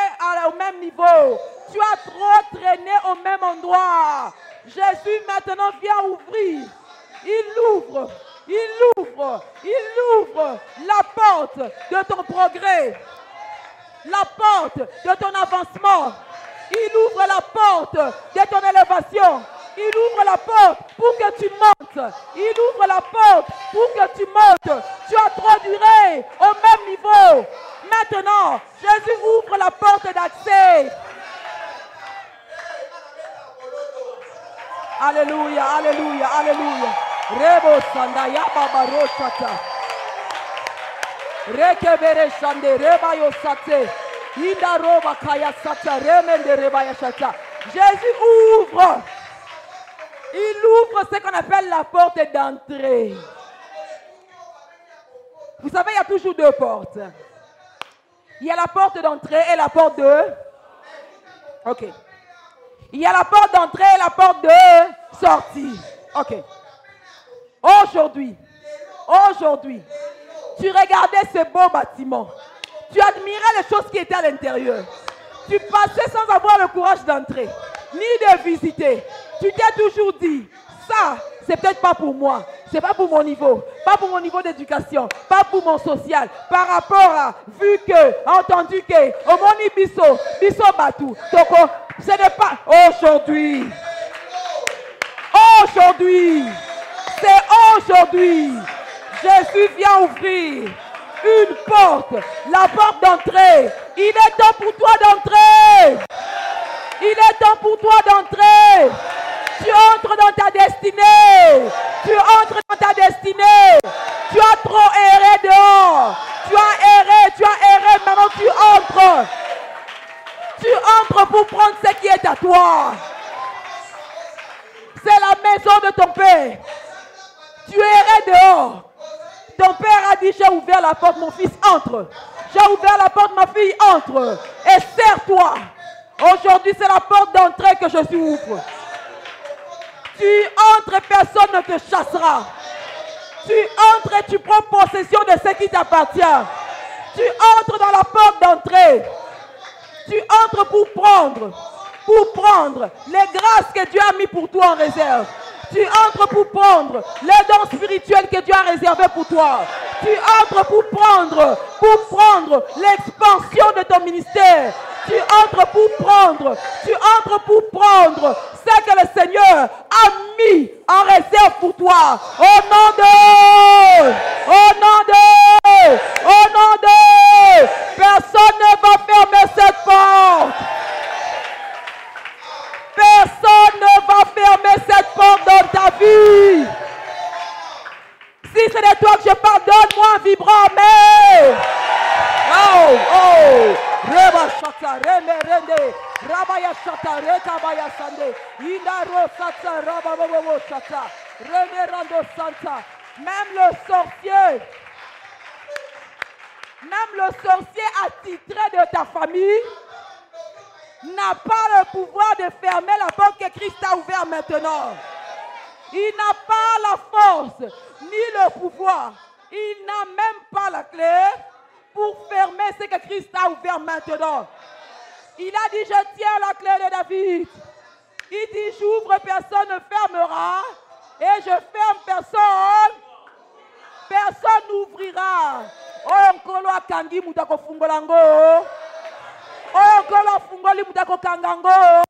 au même niveau. Tu as trop traîné au même endroit. Jésus maintenant vient ouvrir. Il ouvre la porte de ton progrès, la porte de ton avancement. Il ouvre la porte de ton élévation. Il ouvre la porte pour que tu montes. Il ouvre la porte pour que tu montes. Tu as trop duré au même niveau. Maintenant, Jésus ouvre la porte d'accès. Alléluia, alléluia, alléluia. Rebo sandaya babaro chata. Rekebere shande rebayo sate. Inda roba kaya sata remende rebaya chata. Jésus ouvre. Il ouvre ce qu'on appelle la porte d'entrée. Vous savez, il y a toujours deux portes. Il y a la porte d'entrée et la porte de... Ok. Il y a la porte d'entrée et la porte de sortie. Ok. Aujourd'hui, tu regardais ce beau bâtiment. Tu admirais les choses qui étaient à l'intérieur. Tu passais sans avoir le courage d'entrer, ni de visiter. Tu t'es toujours dit, ça, c'est peut-être pas pour moi. C'est pas pour mon niveau. Pas pour mon niveau d'éducation. Pas pour mon social. Par rapport à, vu que, entendu que, au moni biso batou. Donc, ce n'est pas aujourd'hui. C'est aujourd'hui. Jésus vient ouvrir une porte. La porte d'entrée. Il est temps pour toi d'entrer. Il est temps pour toi d'entrer. Tu entres dans ta destinée. Tu entres dans ta destinée. Tu as trop erré dehors. Tu as erré. Maintenant tu entres. Tu entres pour prendre ce qui est à toi. C'est la maison de ton père. Tu errais dehors. Ton père a dit, j'ai ouvert la porte, mon fils, entre. J'ai ouvert la porte, ma fille, entre. Et serre-toi. Aujourd'hui, c'est la porte d'entrée que je suis ouvre. Tu entres et personne ne te chassera. Tu entres et tu prends possession de ce qui t'appartient. Tu entres dans la porte d'entrée. Tu entres pour prendre les grâces que Dieu a mis pour toi en réserve. Tu entres pour prendre les dons spirituels que Dieu a réservés pour toi. Tu entres pour prendre l'expansion de ton ministère. Tu entres pour prendre ce que le Seigneur a mis en réserve pour toi. Au nom de personne ne va fermer cette porte. Personne ne va fermer cette porte dans ta vie. Si c'est de toi que je parle, donne-moi un vibrant amen. Reba shata, remerende, rabaya shata, rekabaya sande, indaro sata, rababobo shata, remerando santa. Même le sorcier attitré de ta famille n'a pas le pouvoir de fermer la porte que Christ a ouverte maintenant. Il n'a pas la force ni le pouvoir. Il n'a même pas la clé pour fermer ce que Christ a ouvert maintenant. Il a dit, je tiens la clé de David. Il dit, j'ouvre, personne ne fermera. Et je ferme, personne n'ouvrira. Oh, nkolo akangi mutako fungolango. Oh, nkolo fungoli mutako kangango.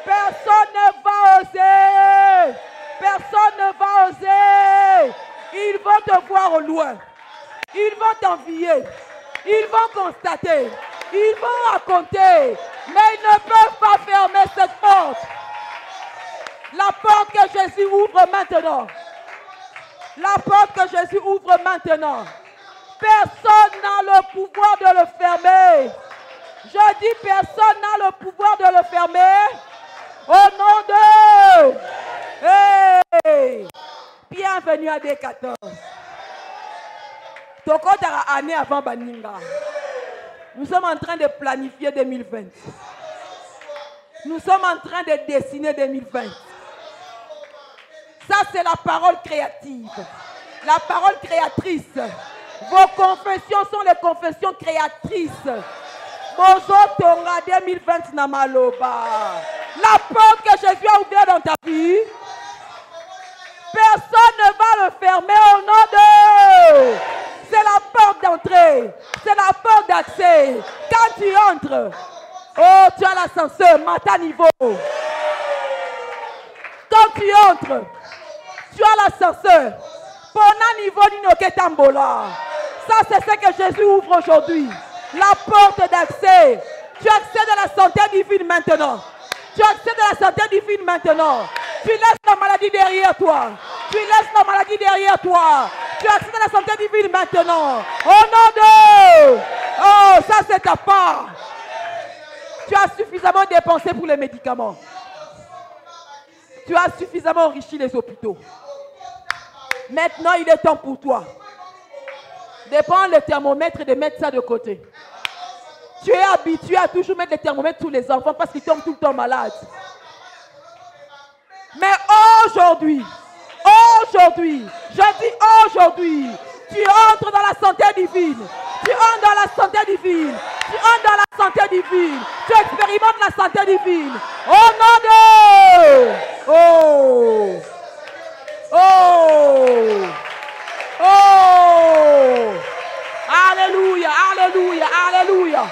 Personne ne va oser. Personne ne va oser. Ils vont te voir au loin. Ils vont t'envier. Ils vont constater. Ils vont raconter. Mais ils ne peuvent pas fermer cette porte. La porte que Jésus ouvre maintenant. La porte que Jésus ouvre maintenant. Personne n'a le pouvoir de le fermer. Je dis personne n'a le pouvoir de le fermer. Au nom de... Hey! Bienvenue à D14. Tokotara année avant Baninga. Nous sommes en train de planifier 2020. Nous sommes en train de dessiner 2020. Ça, c'est la parole créative. La parole créatrice. Vos confessions sont les confessions créatrices. Bozotonga 2020 na maloba. La porte que Jésus a ouverte dans ta vie, personne ne va le fermer au nom de... C'est la porte d'entrée. C'est la porte d'accès. Quand tu entres, oh, tu as l'ascenseur, matin niveau. Quand tu entres, tu as l'ascenseur. Pona niveau d'Inoke Tambola. Ça, c'est ce que Jésus ouvre aujourd'hui. La porte d'accès. Tu accèdes à la santé divine maintenant. Tu accèdes à la santé divine maintenant. Tu laisses la maladie derrière toi. Tu laisses la maladie derrière toi. Tu accèdes à la santé divine maintenant. Au nom de... Oh, ça c'est ta part. Tu as suffisamment dépensé pour les médicaments. Tu as suffisamment enrichi les hôpitaux. Maintenant, il est temps pour toi de prendre le thermomètre et de mettre ça de côté. Tu es habitué à toujours mettre le thermomètre sur les enfants parce qu'ils tombent tout le temps malades. Mais aujourd'hui, je dis aujourd'hui, tu entres dans la santé divine. Tu entres dans la santé divine. Tu entres dans la santé divine. Tu expérimentes la santé divine. Au nom de... Oh! Oh! Oh! Alléluia, alléluia, alléluia.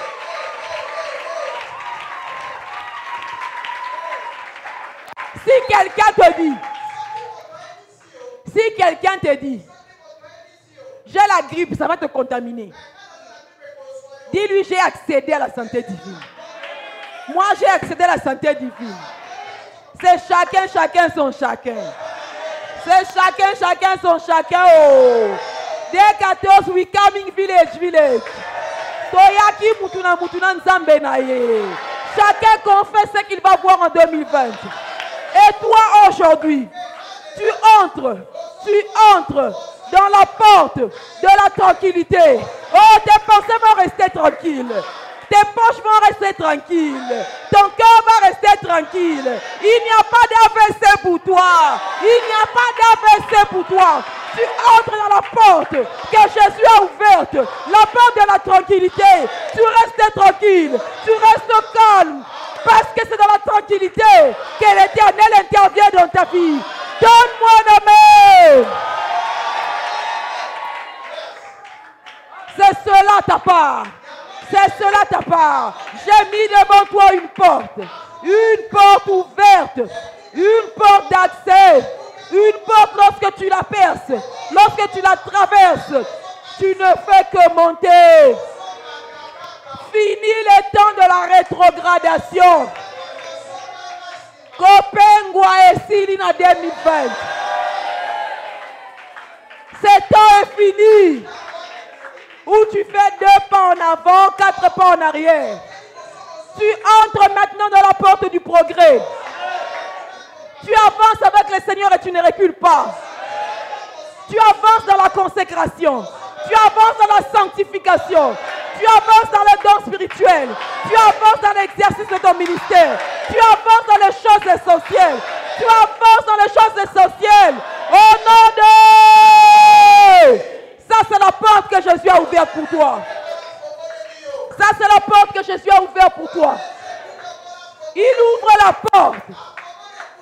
Si quelqu'un te dit, j'ai la grippe, ça va te contaminer. Dis-lui, j'ai accédé à la santé divine. Moi, j'ai accédé à la santé divine. C'est chacun son chacun. C'est chacun son chacun. Oh. Dès 14, we coming village. Toyaki mutuna nzambe na ye. Chacun confesse ce qu'il va voir en 2020. Et toi aujourd'hui, tu entres dans la porte de la tranquillité. Oh, tes pensées vont rester tranquilles. Tes poches vont rester tranquilles. Ton cœur va rester tranquille. Il n'y a pas d'AVC pour toi. Il n'y a pas d'AVC pour toi. Tu entres dans la porte que Jésus a ouverte. La porte de la tranquillité. Tu restes tranquille. Tu restes calme. Parce que c'est dans la tranquillité que l'Éternel intervient dans ta vie. Donne-moi un amen. C'est cela ta part. C'est cela ta part. J'ai mis devant toi une porte ouverte, une porte d'accès, une porte lorsque tu la perces, lorsque tu la traverses, tu ne fais que monter. Fini les temps de la rétrogradation. Kopengwa et Silina 2020. Ce temps est fini. Où tu fais 2 pas en avant, 4 pas en arrière. Tu entres maintenant dans la porte du progrès. Tu avances avec le Seigneur et tu ne recules pas. Tu avances dans la consécration. Tu avances dans la sanctification. Tu avances dans les dons spirituels. Tu avances dans l'exercice de ton ministère. Tu avances dans les choses essentielles. Tu avances dans les choses essentielles. Au nom de... Ça, c'est la porte que Jésus a ouverte pour toi. Ça, c'est la porte que Jésus a ouverte pour toi. Il ouvre la porte.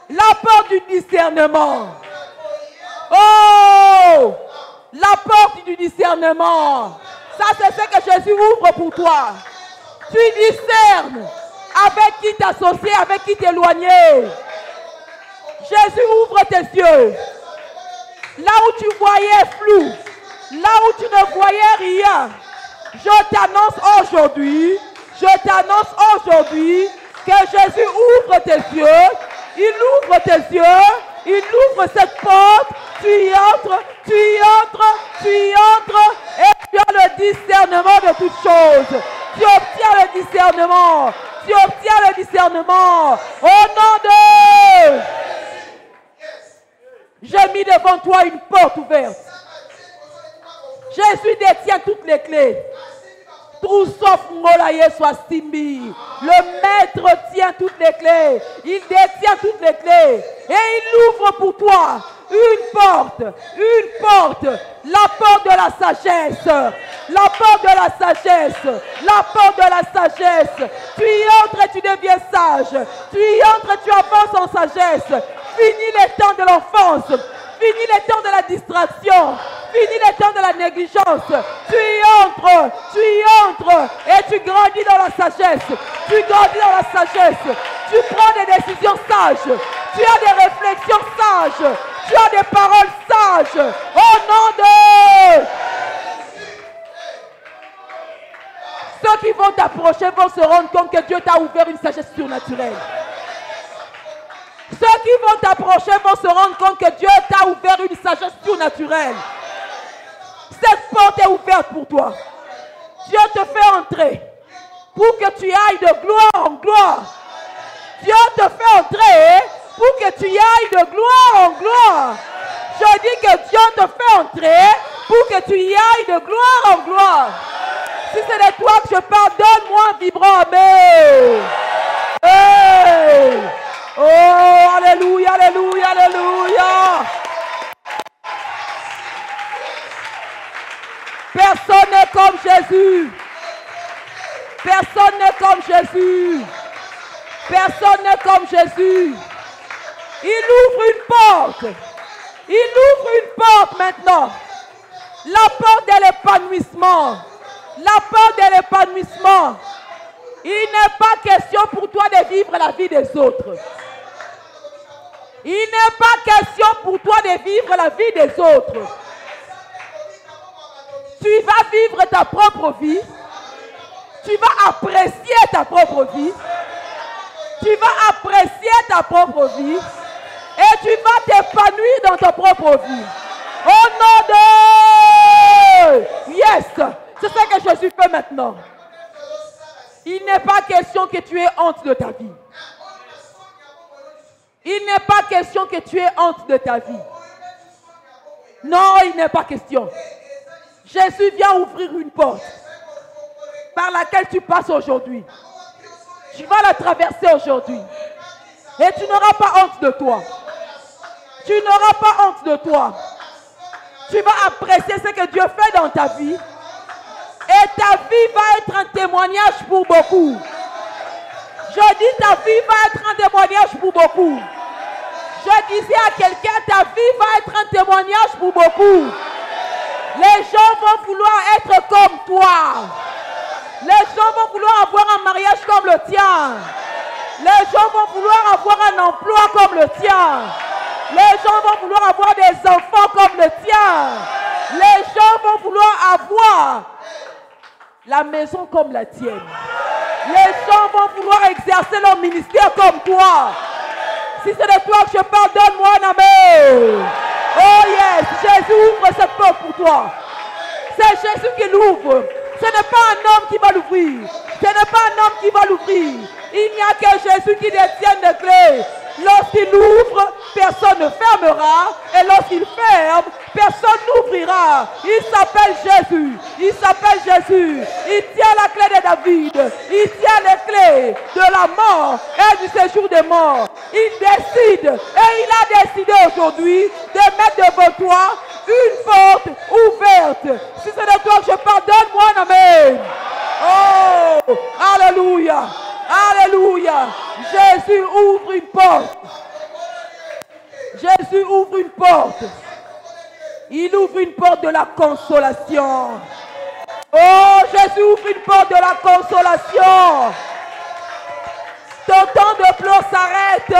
La porte du discernement. Oh! La porte du discernement. Ça, c'est ce que Jésus ouvre pour toi. Tu discernes avec qui t'associer, avec qui t'éloigner. Jésus ouvre tes yeux. Là où tu voyais flou, là où tu ne voyais rien, je t'annonce aujourd'hui que Jésus ouvre tes yeux. Il ouvre tes yeux. Il ouvre cette porte. Tu y entres. Et tu as le discernement de toutes choses. Tu obtiens le discernement. Au nom de... J'ai mis devant toi une porte ouverte. Jésus détient toutes les clés. Tout sauf Molaye soit Simbi. Le maître tient toutes les clés. Il détient toutes les clés. Et il ouvre pour toi Une porte, la porte de la sagesse, la porte de la sagesse, la porte de la sagesse. Tu y entres et tu deviens sage. Tu y entres et tu avances en sagesse. Fini les temps de l'enfance, fini les temps de la distraction, fini les temps de la négligence. Tu y entres et tu grandis dans la sagesse. Tu grandis dans la sagesse. Tu prends des décisions sages. Tu as des réflexions sages. Tu as des paroles sages. Au nom de... Ceux qui vont t'approcher vont se rendre compte que Dieu t'a ouvert une sagesse surnaturelle. Ceux qui vont t'approcher vont se rendre compte que Dieu t'a ouvert une sagesse surnaturelle. Cette porte est ouverte pour toi. Dieu te fait entrer pour que tu ailles de gloire en gloire. Dieu te fait entrer pour que tu y ailles de gloire en gloire. Je dis que Dieu te fait entrer pour que tu y ailles de gloire en gloire. Si c'est de toi que je parle, donne-moi un vibrant amen. Hey! Oh, alléluia, alléluia, alléluia. Personne n'est comme Jésus. Personne n'est comme Jésus. Personne n'est comme Jésus. Il ouvre une porte. Il ouvre une porte maintenant. La porte de l'épanouissement. La porte de l'épanouissement. Il n'est pas question pour toi de vivre la vie des autres. Il n'est pas question pour toi de vivre la vie des autres. Tu vas vivre ta propre vie. Tu vas apprécier ta propre vie. Tu vas apprécier ta propre vie. Et tu vas t'épanouir dans ta propre vie. Au nom de... Yes! C'est ça que Jésus fait maintenant. Il n'est pas question que tu aies honte de ta vie. Il n'est pas question que tu aies honte de ta vie. Non, il n'est pas question. Jésus vient ouvrir une porte par laquelle tu passes aujourd'hui. Tu vas la traverser aujourd'hui. Et tu n'auras pas honte de toi. Tu n'auras pas honte de toi. Tu vas apprécier ce que Dieu fait dans ta vie. Et ta vie va être un témoignage pour beaucoup. Je dis ta vie va être un témoignage pour beaucoup. Je disais à quelqu'un, ta vie va être un témoignage pour beaucoup. Les gens vont vouloir être comme toi. Les gens vont vouloir avoir un mariage comme le tien. Les gens vont vouloir avoir un emploi comme le tien. Les gens vont vouloir avoir des enfants comme le tien. Les gens vont vouloir avoir la maison comme la tienne. Les gens vont vouloir exercer leur ministère comme toi. Si c'est de toi que je parle, donne-moi un amen. Oh yes, Jésus ouvre cette porte pour toi. C'est Jésus qui l'ouvre. Ce n'est pas un homme qui va l'ouvrir. Ce n'est pas un homme qui va l'ouvrir. Il n'y a que Jésus qui détient les clés. Lorsqu'il ouvre, personne ne fermera. Et lorsqu'il ferme, personne n'ouvrira. Il s'appelle Jésus. Il s'appelle Jésus. Il tient la clé de David. Il tient les clés de la mort et du séjour des morts. Il décide. Et il a décidé aujourd'hui de mettre devant toi une porte ouverte. Si c'est de toi que je parle, donne-moi un amen. Oh, alléluia. Alléluia. Jésus ouvre une porte. Jésus ouvre une porte. Il ouvre une porte de la consolation. Oh, Jésus ouvre une porte de la consolation. Ton temps de pleurs s'arrête.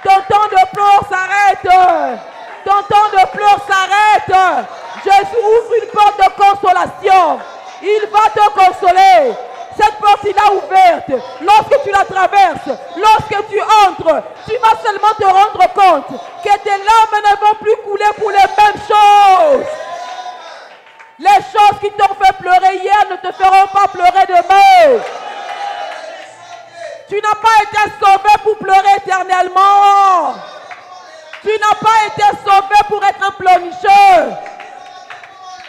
Ton temps de pleurs s'arrête. Ton temps de pleurs s'arrête. Jésus ouvre une porte de consolation. Il va te consoler. Cette porte, il a ouverte. Lorsque tu la traverses, lorsque tu entres, tu vas seulement te rendre compte que tes larmes ne vont plus couler pour les mêmes choses. Les choses qui t'ont fait pleurer hier ne te feront pas pleurer demain. Tu n'as pas été sauvé pour pleurer éternellement. Tu n'as pas été sauvé pour être un pleurnicheur.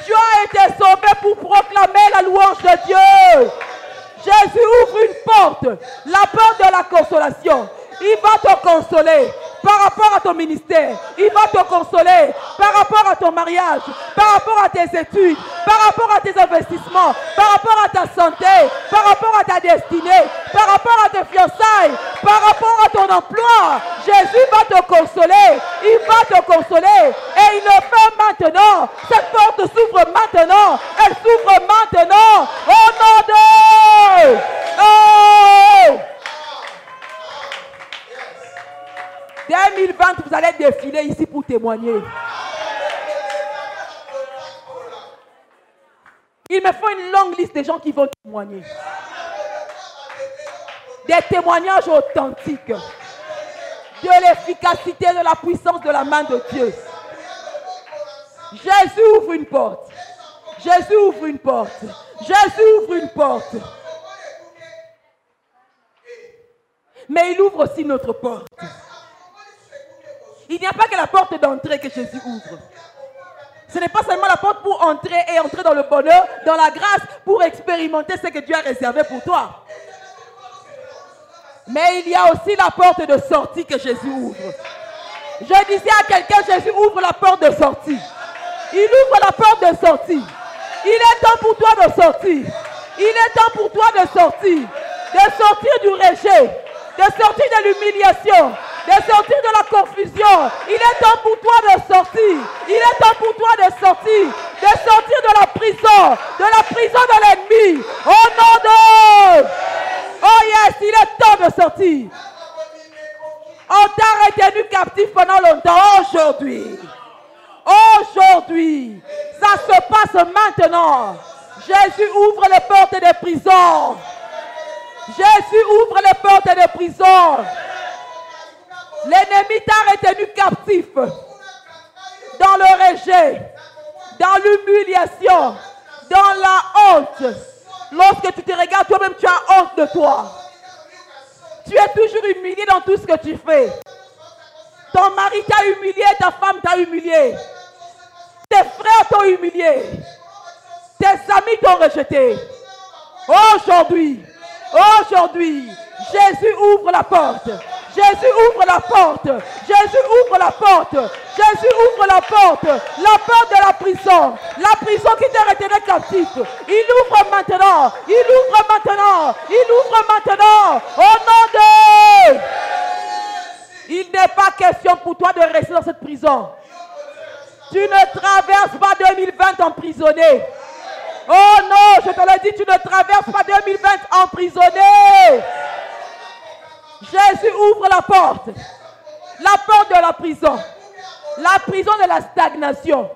Tu as été sauvé pour proclamer la louange de Dieu. Jésus ouvre une porte, la porte de la consolation. Il va te consoler. par rapport à ton ministère. Il va te consoler par rapport à ton mariage, par rapport à tes études, par rapport à tes investissements, par rapport à ta santé, par rapport à ta destinée, par rapport à tes fiançailles, par rapport à ton emploi. Jésus va te consoler. Il va te consoler. Et il le fait maintenant. Cette porte s'ouvre maintenant. Elle s'ouvre maintenant. Au nom de... Oh! 2020, vous allez défiler ici pour témoigner. Il me faut une longue liste de gens qui vont témoigner. Des témoignages authentiques de l'efficacité, de la puissance de la main de Dieu. Jésus ouvre une porte. Jésus ouvre une porte. Jésus ouvre une porte. Mais il ouvre aussi notre porte. Il n'y a pas que la porte d'entrée que Jésus ouvre. Ce n'est pas seulement la porte pour entrer et entrer dans le bonheur, dans la grâce, pour expérimenter ce que Dieu a réservé pour toi. Mais il y a aussi la porte de sortie que Jésus ouvre. Je disais à quelqu'un, Jésus ouvre la porte de sortie. Il ouvre la porte de sortie. Il est temps pour toi de sortir. Il est temps pour toi de sortir. De sortir du rejet. De sortir de l'humiliation. De sortir de la confusion. Il est temps pour toi de sortir. Il est temps pour toi de sortir. De sortir de la prison. De la prison de l'ennemi. Au nom de... Oh yes, il est temps de sortir. On t'a retenu captif pendant longtemps. Aujourd'hui. Aujourd'hui. Ça se passe maintenant. Jésus ouvre les portes des prisons. Jésus ouvre les portes des prisons. L'ennemi t'a retenu captif dans le rejet, dans l'humiliation, dans la honte. Lorsque tu te regardes toi-même, tu as honte de toi. Tu es toujours humilié dans tout ce que tu fais. Ton mari t'a humilié, ta femme t'a humilié. Tes frères t'ont humilié. Tes amis t'ont rejeté. Aujourd'hui, Jésus ouvre la porte. Jésus ouvre la porte. Jésus ouvre la porte. Jésus ouvre la porte. La porte de la prison. La prison qui t'a retenu captif. Il ouvre maintenant. Il ouvre maintenant. Il ouvre maintenant. Au nom de... Il n'est pas question pour toi de rester dans cette prison. Tu ne traverses pas 2020 emprisonné. Oh non, je te l'ai dit, tu ne traverses pas 2020 emprisonné. Jésus ouvre la porte de la prison de la stagnation.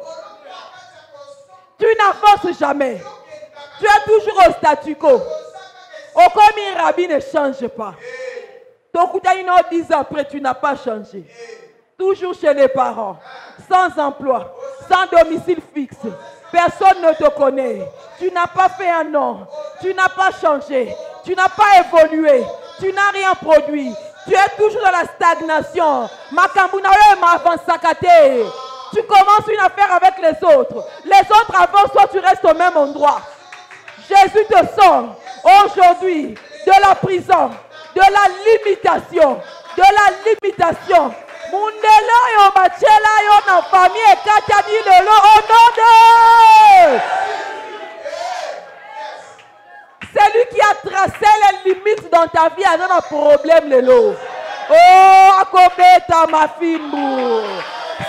Tu n'avances jamais. Tu es toujours au statu quo. Aucun rabbi ne change pas. Ton couteau 10 ans après, tu n'as pas changé. Toujours chez les parents, sans emploi, sans domicile fixe. Personne ne te connaît. Tu n'as pas fait un nom. Tu n'as pas changé. Tu n'as pas évolué. Tu n'as rien produit. Tu es toujours dans la stagnation. Tu commences une affaire avec les autres. Les autres avancent, toi tu restes au même endroit. Jésus te sort aujourd'hui de la prison, de la limitation. De la limitation. Mundela yo machela yo na famille katani lelo au nom de... Celui qui a tracé les limites dans ta vie a un problème lelo. Oh akobeta mafimbu.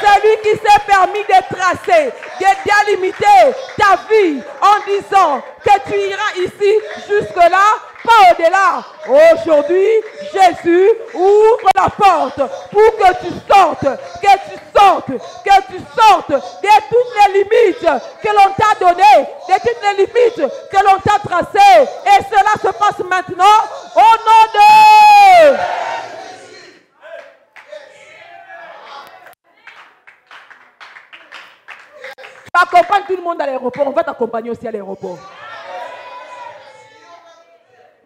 Celui qui s'est permis de tracer, de délimiter ta vie en disant que tu iras ici jusque-là, pas au-delà. Aujourd'hui, Jésus ouvre la porte pour que tu sortes de toutes les limites que l'on t'a données, de toutes les limites que l'on t'a tracées. Et cela se passe maintenant au nom de... Tu accompagnes tout le monde à l'aéroport, on va t'accompagner aussi à l'aéroport.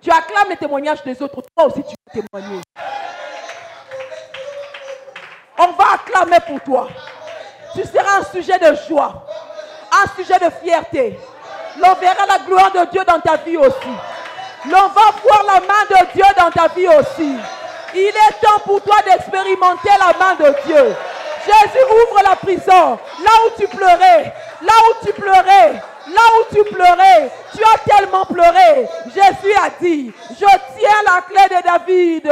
Tu acclames les témoignages des autres, toi aussi tu vas témoigner. On va acclamer pour toi. Tu seras un sujet de joie, un sujet de fierté. L'on verra la gloire de Dieu dans ta vie aussi. L'on va voir la main de Dieu dans ta vie aussi. Il est temps pour toi d'expérimenter la main de Dieu. Jésus ouvre la prison. Là où tu pleurais, là où tu pleurais, là où tu pleurais, tu as tellement pleuré. Jésus a dit, je tiens la clé de David.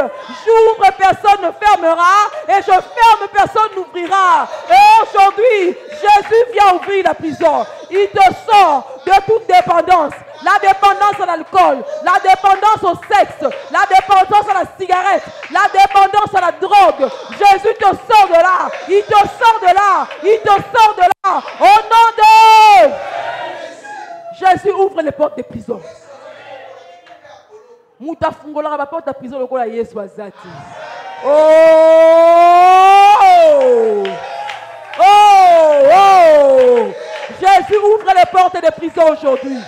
J'ouvre, personne ne fermera. Et je ferme, personne n'ouvrira. Et aujourd'hui, Jésus vient ouvrir la prison. Il te sort de toute dépendance. La dépendance à l'alcool, la dépendance au sexe, la dépendance à la cigarette, la dépendance à la drogue. Jésus te sort de là. Il te sort de là. Il te sort de là. Au nom de Jésus ouvre les portes des prisons. Muta fungola la porte de prison lokola Yesu azati. Oh! Oh! Oh! Jésus ouvre les portes des prisons aujourd'hui.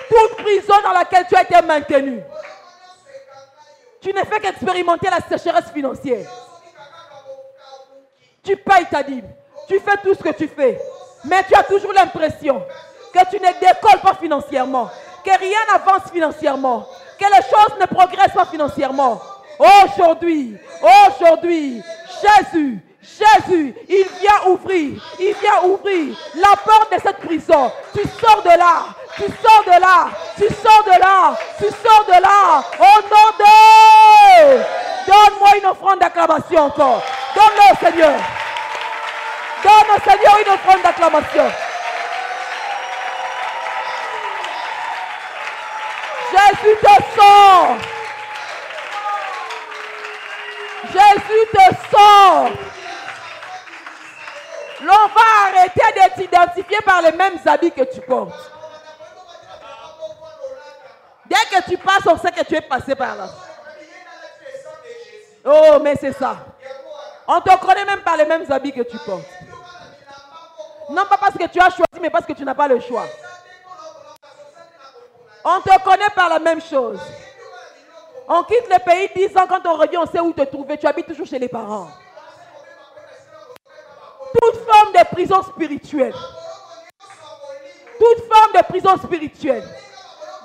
Toute prison dans laquelle tu as été maintenu. Tu ne fais qu'expérimenter la sécheresse financière. Tu payes ta dîme. Tu fais tout ce que tu fais. Mais tu as toujours l'impression que tu ne décolles pas financièrement. Que rien n'avance financièrement. Que les choses ne progressent pas financièrement. Aujourd'hui, Jésus, il vient ouvrir la porte de cette prison. Tu sors de là. Tu sors de là, tu sors de là, tu sors de là. Au nom de... Donne-moi une offrande d'acclamation encore. Donne-le au Seigneur. Donne au Seigneur une offrande d'acclamation. Jésus te sort. Jésus te sort. L'on va arrêter de t'identifier par les mêmes habits que tu portes. Dès que tu passes, on sait que tu es passé par là. Oh, mais c'est ça. On ne te connaît même pas les mêmes habits que tu portes. Non pas parce que tu as choisi, mais parce que tu n'as pas le choix. On te connaît par la même chose. On quitte le pays 10 ans, quand on revient, on sait où te trouver. Tu habites toujours chez les parents. Toute forme de prison spirituelle. Toute forme de prison spirituelle.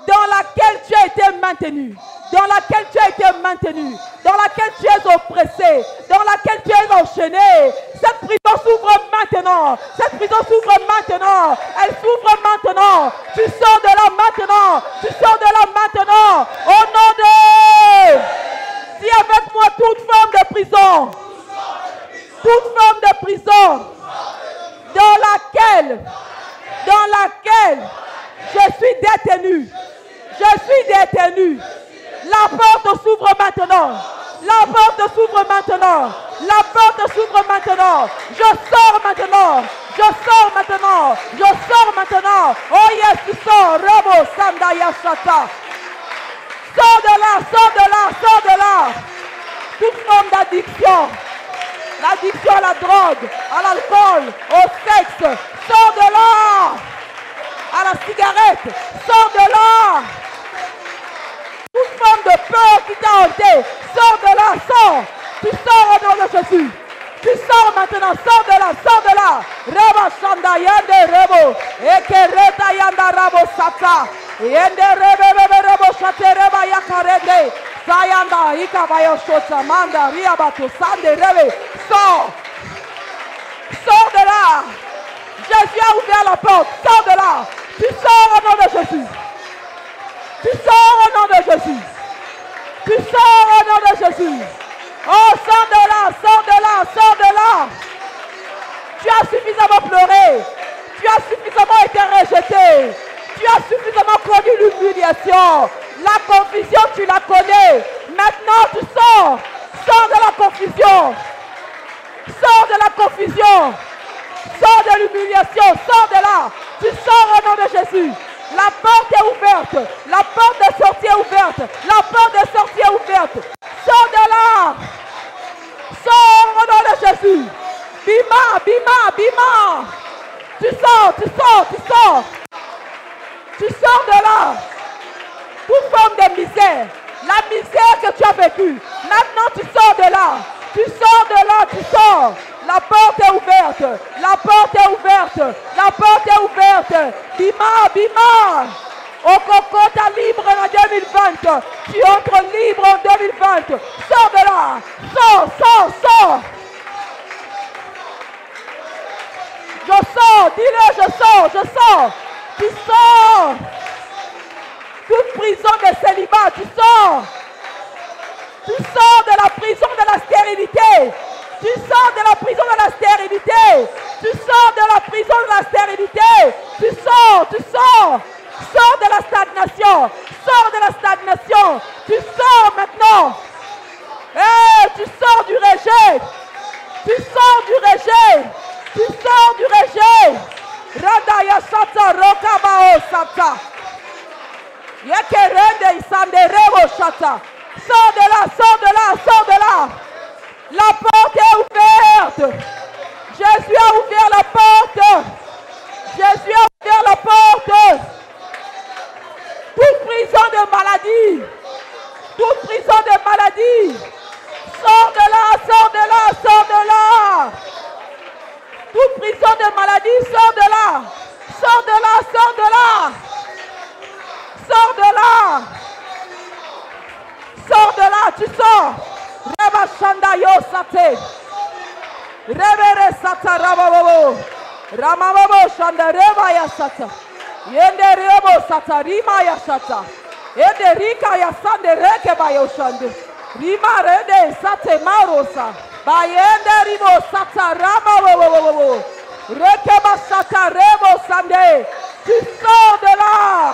Dans laquelle tu as été maintenu, dans laquelle tu as été maintenu, dans laquelle tu es oppressé, dans laquelle tu es enchaîné. Cette prison s'ouvre maintenant. Cette prison s'ouvre maintenant. Elle s'ouvre maintenant. Tu sors de là maintenant. Tu sors de là maintenant. Au nom de... Dis avec moi toute forme de prison. Toute forme de prison dans laquelle je suis détenu. Je suis détenu. La porte s'ouvre maintenant. La porte s'ouvre maintenant. La porte s'ouvre maintenant. Je sors maintenant. Je sors maintenant. Je sors maintenant. Oh yes, tu sors. Rabo Sandaya Shata. Sors de là, sors de là, sors de là. Toute forme d'addiction. L'addiction à la drogue, à l'alcool, au sexe. Sors de là. À la cigarette. Sors de là. Toute forme de peur qui t'a hanté, sors de là, sors. Tu sors au nom de Jésus. Tu sors maintenant, sors de là, sors de là. Reba Shanda Yende Rebo. Eke Reta Yanda Rabo Sata. Yende Rebo Shate Reba Yakarede. Sayanda Ikabayo Shota Manda Riabato Sande Rebe. Sors. Sors de là. Jésus a ouvert la porte. Sors de là. Tu sors au nom de Jésus. Tu sors au nom de Jésus. Tu sors au nom de Jésus. Oh, sors de là, sors de là, sors de là. Tu as suffisamment pleuré. Tu as suffisamment été rejeté. Tu as suffisamment connu l'humiliation. La confusion, tu la connais. Maintenant, tu sors. Sors de la confusion. Sors de la confusion. Sors de l'humiliation. Sors de là. Tu sors au nom de Jésus. La porte est ouverte. La porte de sortie est ouverte. La porte de sortie est ouverte. Sors de là. Sors au nom de Jésus. Bima, bima, bima. Tu sors, tu sors, tu sors. Tu sors de là. Toute forme de misère. La misère que tu as vécue. Maintenant tu sors de là. Tu sors de là, tu sors. La porte est ouverte. La porte est ouverte. La porte est ouverte. Bima, bima. Au Kokota libre en 2020. Tu entres libre en 2020. porte. Sors de là. Sors, sors, sors. Je sors, dis-le, je sors, je sors. Tu sors. Toute prison de célibat, tu sors. Tu sors de la prison de la stérilité. Tu sors de la prison de la stérilité. Tu sors de la prison de la stérilité. Tu sors, tu sors. Sors de la stagnation. Sors de la stagnation. Tu sors maintenant. Hey, tu sors du rejet. Tu sors du rejet. Tu sors du rejet. Radaya Sata Rokabao Sata. Yekerende Isanderebo Sata. Sors de là, sors de là, sors de là. La porte est ouverte. Jésus a ouvert la porte. Jésus a ouvert la porte. Toute prison de maladie. Toute prison de maladie. Sors de là, sors de là, sors de là. Toute prison de maladie, sors de là. Sors de là, sors de là. Sors de là. Sors de là, tu sors. Reba Shanda Yo Sate. Rebere Sata Rababo. Ramabo Shanda Reba Ya Sata. Yende Rebo Sata Rima Ya Sata. Ede Rika Ya Sande Reke Bayo Shande. Rima Rede Sate Marosa. Bayende Ribo Sata Ramabo. Reke Ba Sata Rebo Sande. Tu sors de là.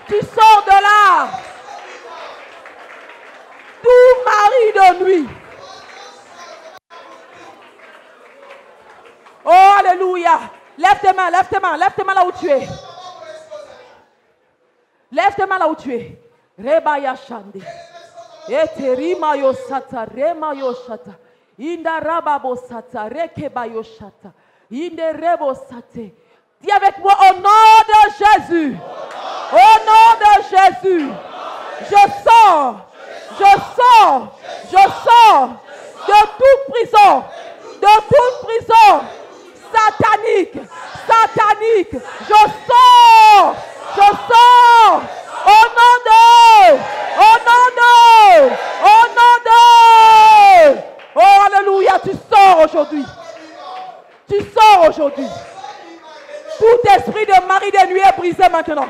Tu sors de là. Tout mari de nuit. Oh, alléluia. Lève tes mains, lève tes mains, lève tes mains là où tu es. Lève tes mains là où tu es. Rebaya Shande. Eterima yo sata, rema yo shata. Inda rababo sata, rekeba yo shata. Inde rebo sate. Dis avec moi au nom de Jésus. Au nom de Jésus. Je sors. Je sors, je sors de toute prison, satanique, satanique. Je sors, au nom de, oh alléluia, tu sors aujourd'hui. Tu sors aujourd'hui. Tout esprit de mari de nuit est brisé maintenant.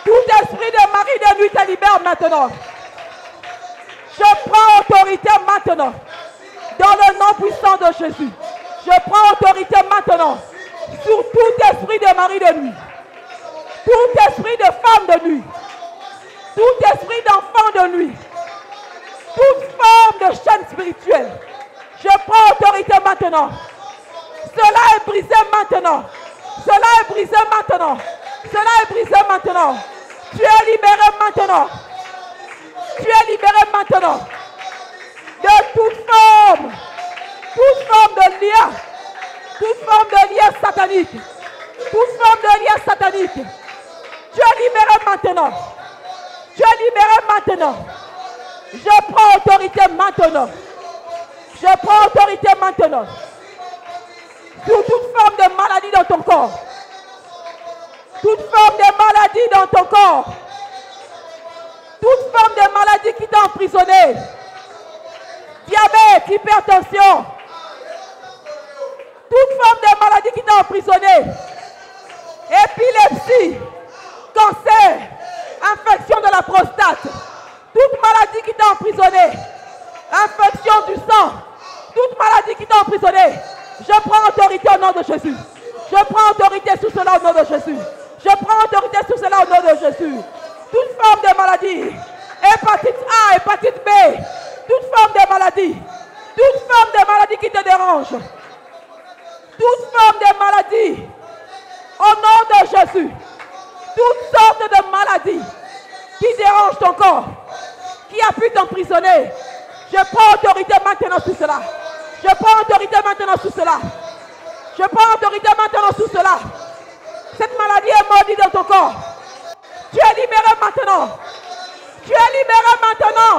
Tout esprit de mari de nuit te libère maintenant. Je prends autorité maintenant. Dans le nom puissant de Jésus. Je prends autorité maintenant. Sur tout esprit de mari de nuit. Tout esprit de femme de nuit. Tout esprit d'enfant de nuit. Toute forme de chaîne spirituelle. Je prends autorité maintenant. Cela est brisé maintenant. Cela est brisé maintenant. Cela est brisé maintenant. Tu es libéré maintenant. Tu es libéré maintenant de toute forme de lien, toute forme de lien satanique, toute forme de lien satanique. Tu es libéré maintenant. Tu es libéré maintenant. Je prends autorité maintenant. Je prends autorité maintenant sur toute forme de maladie dans ton corps. Toute forme de maladie dans ton corps. Toute forme de maladie qui t'a emprisonné. Diabète, hypertension. Toute forme de maladie qui t'a emprisonné. Épilepsie, cancer, infection de la prostate. Toute maladie qui t'a emprisonné. Infection du sang. Toute maladie qui t'a emprisonné. Je prends autorité au nom de Jésus. Je prends autorité sur cela au nom de Jésus. Je prends autorité sur cela au nom de Jésus. Toute forme de maladie, hépatite A, hépatite B, toute forme de maladie qui te dérange, toute forme de maladie, au nom de Jésus, toutes sortes de maladies qui dérangent ton corps, qui a pu t'emprisonner, je prends autorité maintenant sur cela. Je prends autorité maintenant sur cela. Je prends autorité maintenant sur cela. Cette maladie est maudite dans ton corps. Tu es libéré maintenant. Tu es libéré maintenant.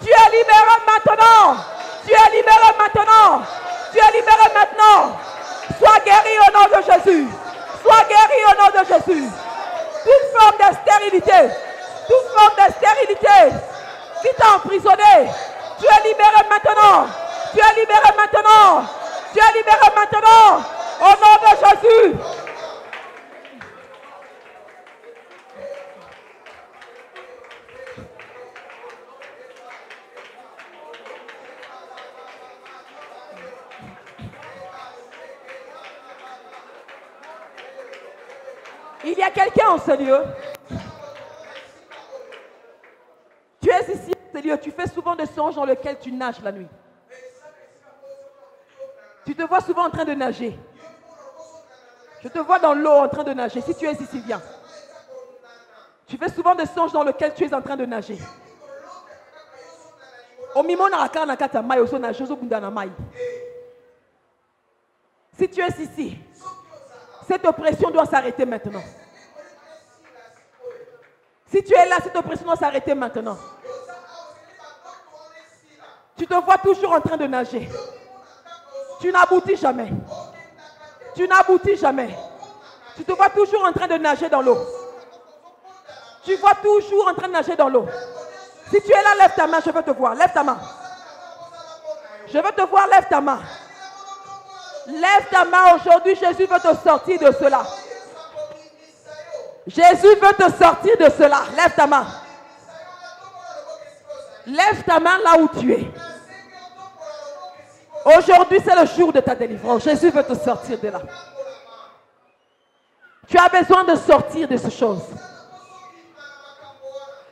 Tu es libéré maintenant. Tu es libéré maintenant. Tu es libéré maintenant. Sois guéri au nom de Jésus. Sois guéri au nom de Jésus. Toute forme de stérilité. Toute forme de stérilité. étant emprisonné, tu es libéré maintenant. Tu es libéré maintenant. Tu es libéré maintenant. Au nom de Jésus. Il y a quelqu'un en ce lieu. Tu es ici en ce lieu. Tu fais souvent des songes dans lesquels tu nages la nuit. Tu te vois souvent en train de nager. Je te vois dans l'eau en train de nager. Si tu es ici, viens. Tu fais souvent des songes dans lesquels tu es en train de nager. Si tu es ici, cette oppression doit s'arrêter maintenant. Si tu es là, cette oppression doit s'arrêter maintenant. Tu te vois toujours en train de nager. Tu n'aboutis jamais. Tu n'aboutis jamais. Tu te vois toujours en train de nager dans l'eau. Tu vois toujours en train de nager dans l'eau. Si tu es là, lève ta main, je veux te voir. Lève ta main. Je veux te voir, lève ta main. Lève ta main aujourd'hui, Jésus veut te sortir de cela. Jésus veut te sortir de cela. Lève ta main. Lève ta main là où tu es. Aujourd'hui, c'est le jour de ta délivrance. Jésus veut te sortir de là. Tu as besoin de sortir de ces choses.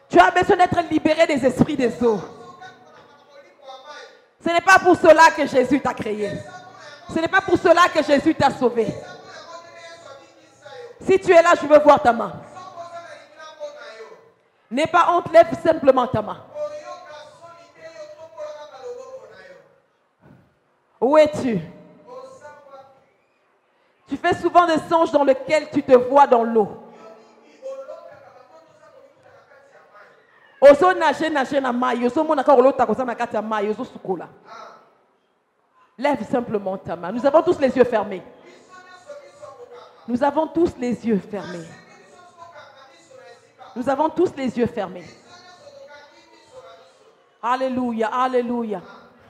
Tu as besoin d'être libéré des esprits des eaux. Ce n'est pas pour cela que Jésus t'a créé. Ce n'est pas pour cela que Jésus t'a sauvé. Si tu es là, je veux voir ta main. N'aie pas honte, lève simplement ta main. Où es-tu? Tu fais souvent des songes dans lesquels tu te vois dans l'eau. Oso nager na mai, oso monaka olota kosa na kati ya mai, oso sukola. Lève simplement ta main. Nous avons tous les yeux fermés. Nous avons tous les yeux fermés. Nous avons tous les yeux fermés. Alléluia, alléluia,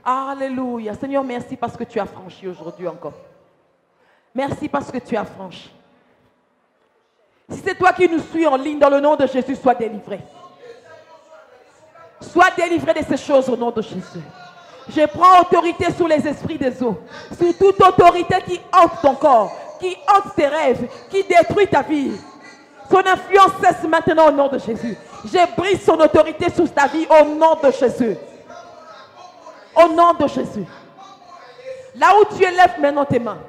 alléluia. Seigneur, merci parce que tu as franchi aujourd'hui encore. Merci parce que tu as franchi. Si c'est toi qui nous suis en ligne, dans le nom de Jésus, sois délivré. Sois délivré de ces choses au nom de Jésus. Je prends autorité sur les esprits des eaux, sur toute autorité qui hante ton corps, qui hante tes rêves, qui détruit ta vie. Son influence cesse maintenant au nom de Jésus. Je brise son autorité sur ta vie au nom de Jésus. Au nom de Jésus. Là où tu élèves maintenant tes mains.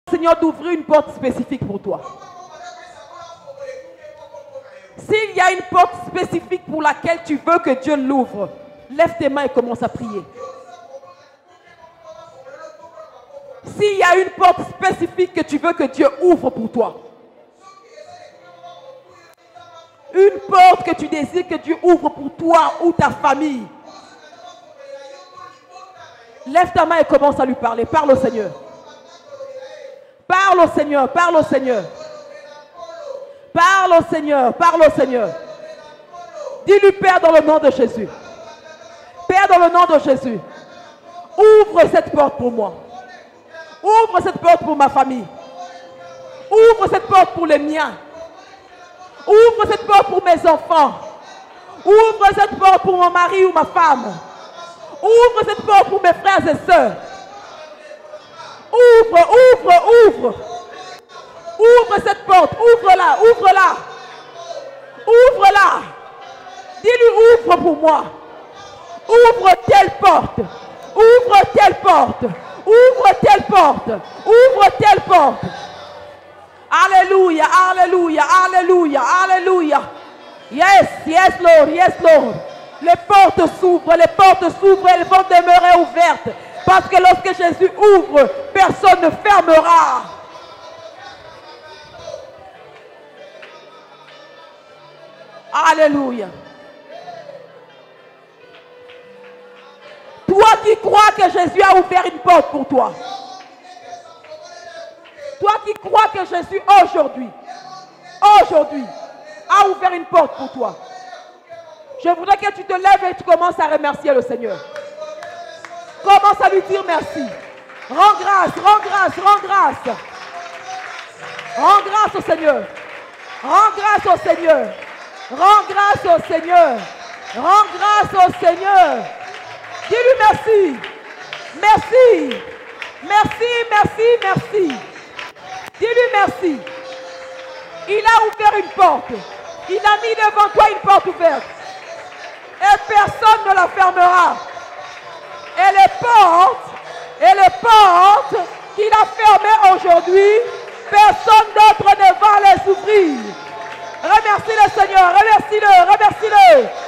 Seigneur, d'ouvrir une porte spécifique pour toi. S'il y a une porte spécifique pour laquelle tu veux que Dieu l'ouvre, lève tes mains et commence à prier. S'il y a une porte spécifique que tu veux que Dieu ouvre pour toi, une porte que tu désires que Dieu ouvre pour toi ou ta famille, lève ta main et commence à lui parler. Parle au Seigneur. Parle au Seigneur, parle au Seigneur. Parle au Seigneur, parle au Seigneur. Dis-lui, Père, dans le nom de Jésus. Père, dans le nom de Jésus, ouvre cette porte pour moi. Ouvre cette porte pour ma famille. Ouvre cette porte pour les miens. Ouvre cette porte pour mes enfants. Ouvre cette porte pour mon mari ou ma femme. Ouvre cette porte pour mes frères et sœurs. Ouvre, ouvre, ouvre. Ouvre cette porte, ouvre-la, ouvre-la. Ouvre-la. Dis-lui, ouvre pour moi. Ouvre telle porte. Ouvre telle porte. Ouvre telle porte. Ouvre telle porte. Alléluia, alléluia, alléluia, alléluia. Yes, yes, Lord, yes, Lord. Les portes s'ouvrent, elles vont demeurer ouvertes. Parce que lorsque Jésus ouvre, personne ne fermera. Alléluia. Toi qui crois que Jésus a ouvert une porte pour toi. Toi qui crois que Jésus aujourd'hui a ouvert une porte pour toi. Je voudrais que tu te lèves et tu commences à remercier le Seigneur. Commence à lui dire merci. Rends grâce, rends grâce, rends grâce. Rends grâce au Seigneur. Rends grâce au Seigneur. Rends grâce au Seigneur. Rends grâce au Seigneur. Dis-lui merci. Merci. Merci, merci, merci. Dis-lui merci. Il a ouvert une porte. Il a mis devant toi une porte ouverte. Et personne ne la fermera. Et les portes qu'il a fermées aujourd'hui, personne d'autre ne va les ouvrir. Remercie le Seigneur, remercie-le, remercie-le.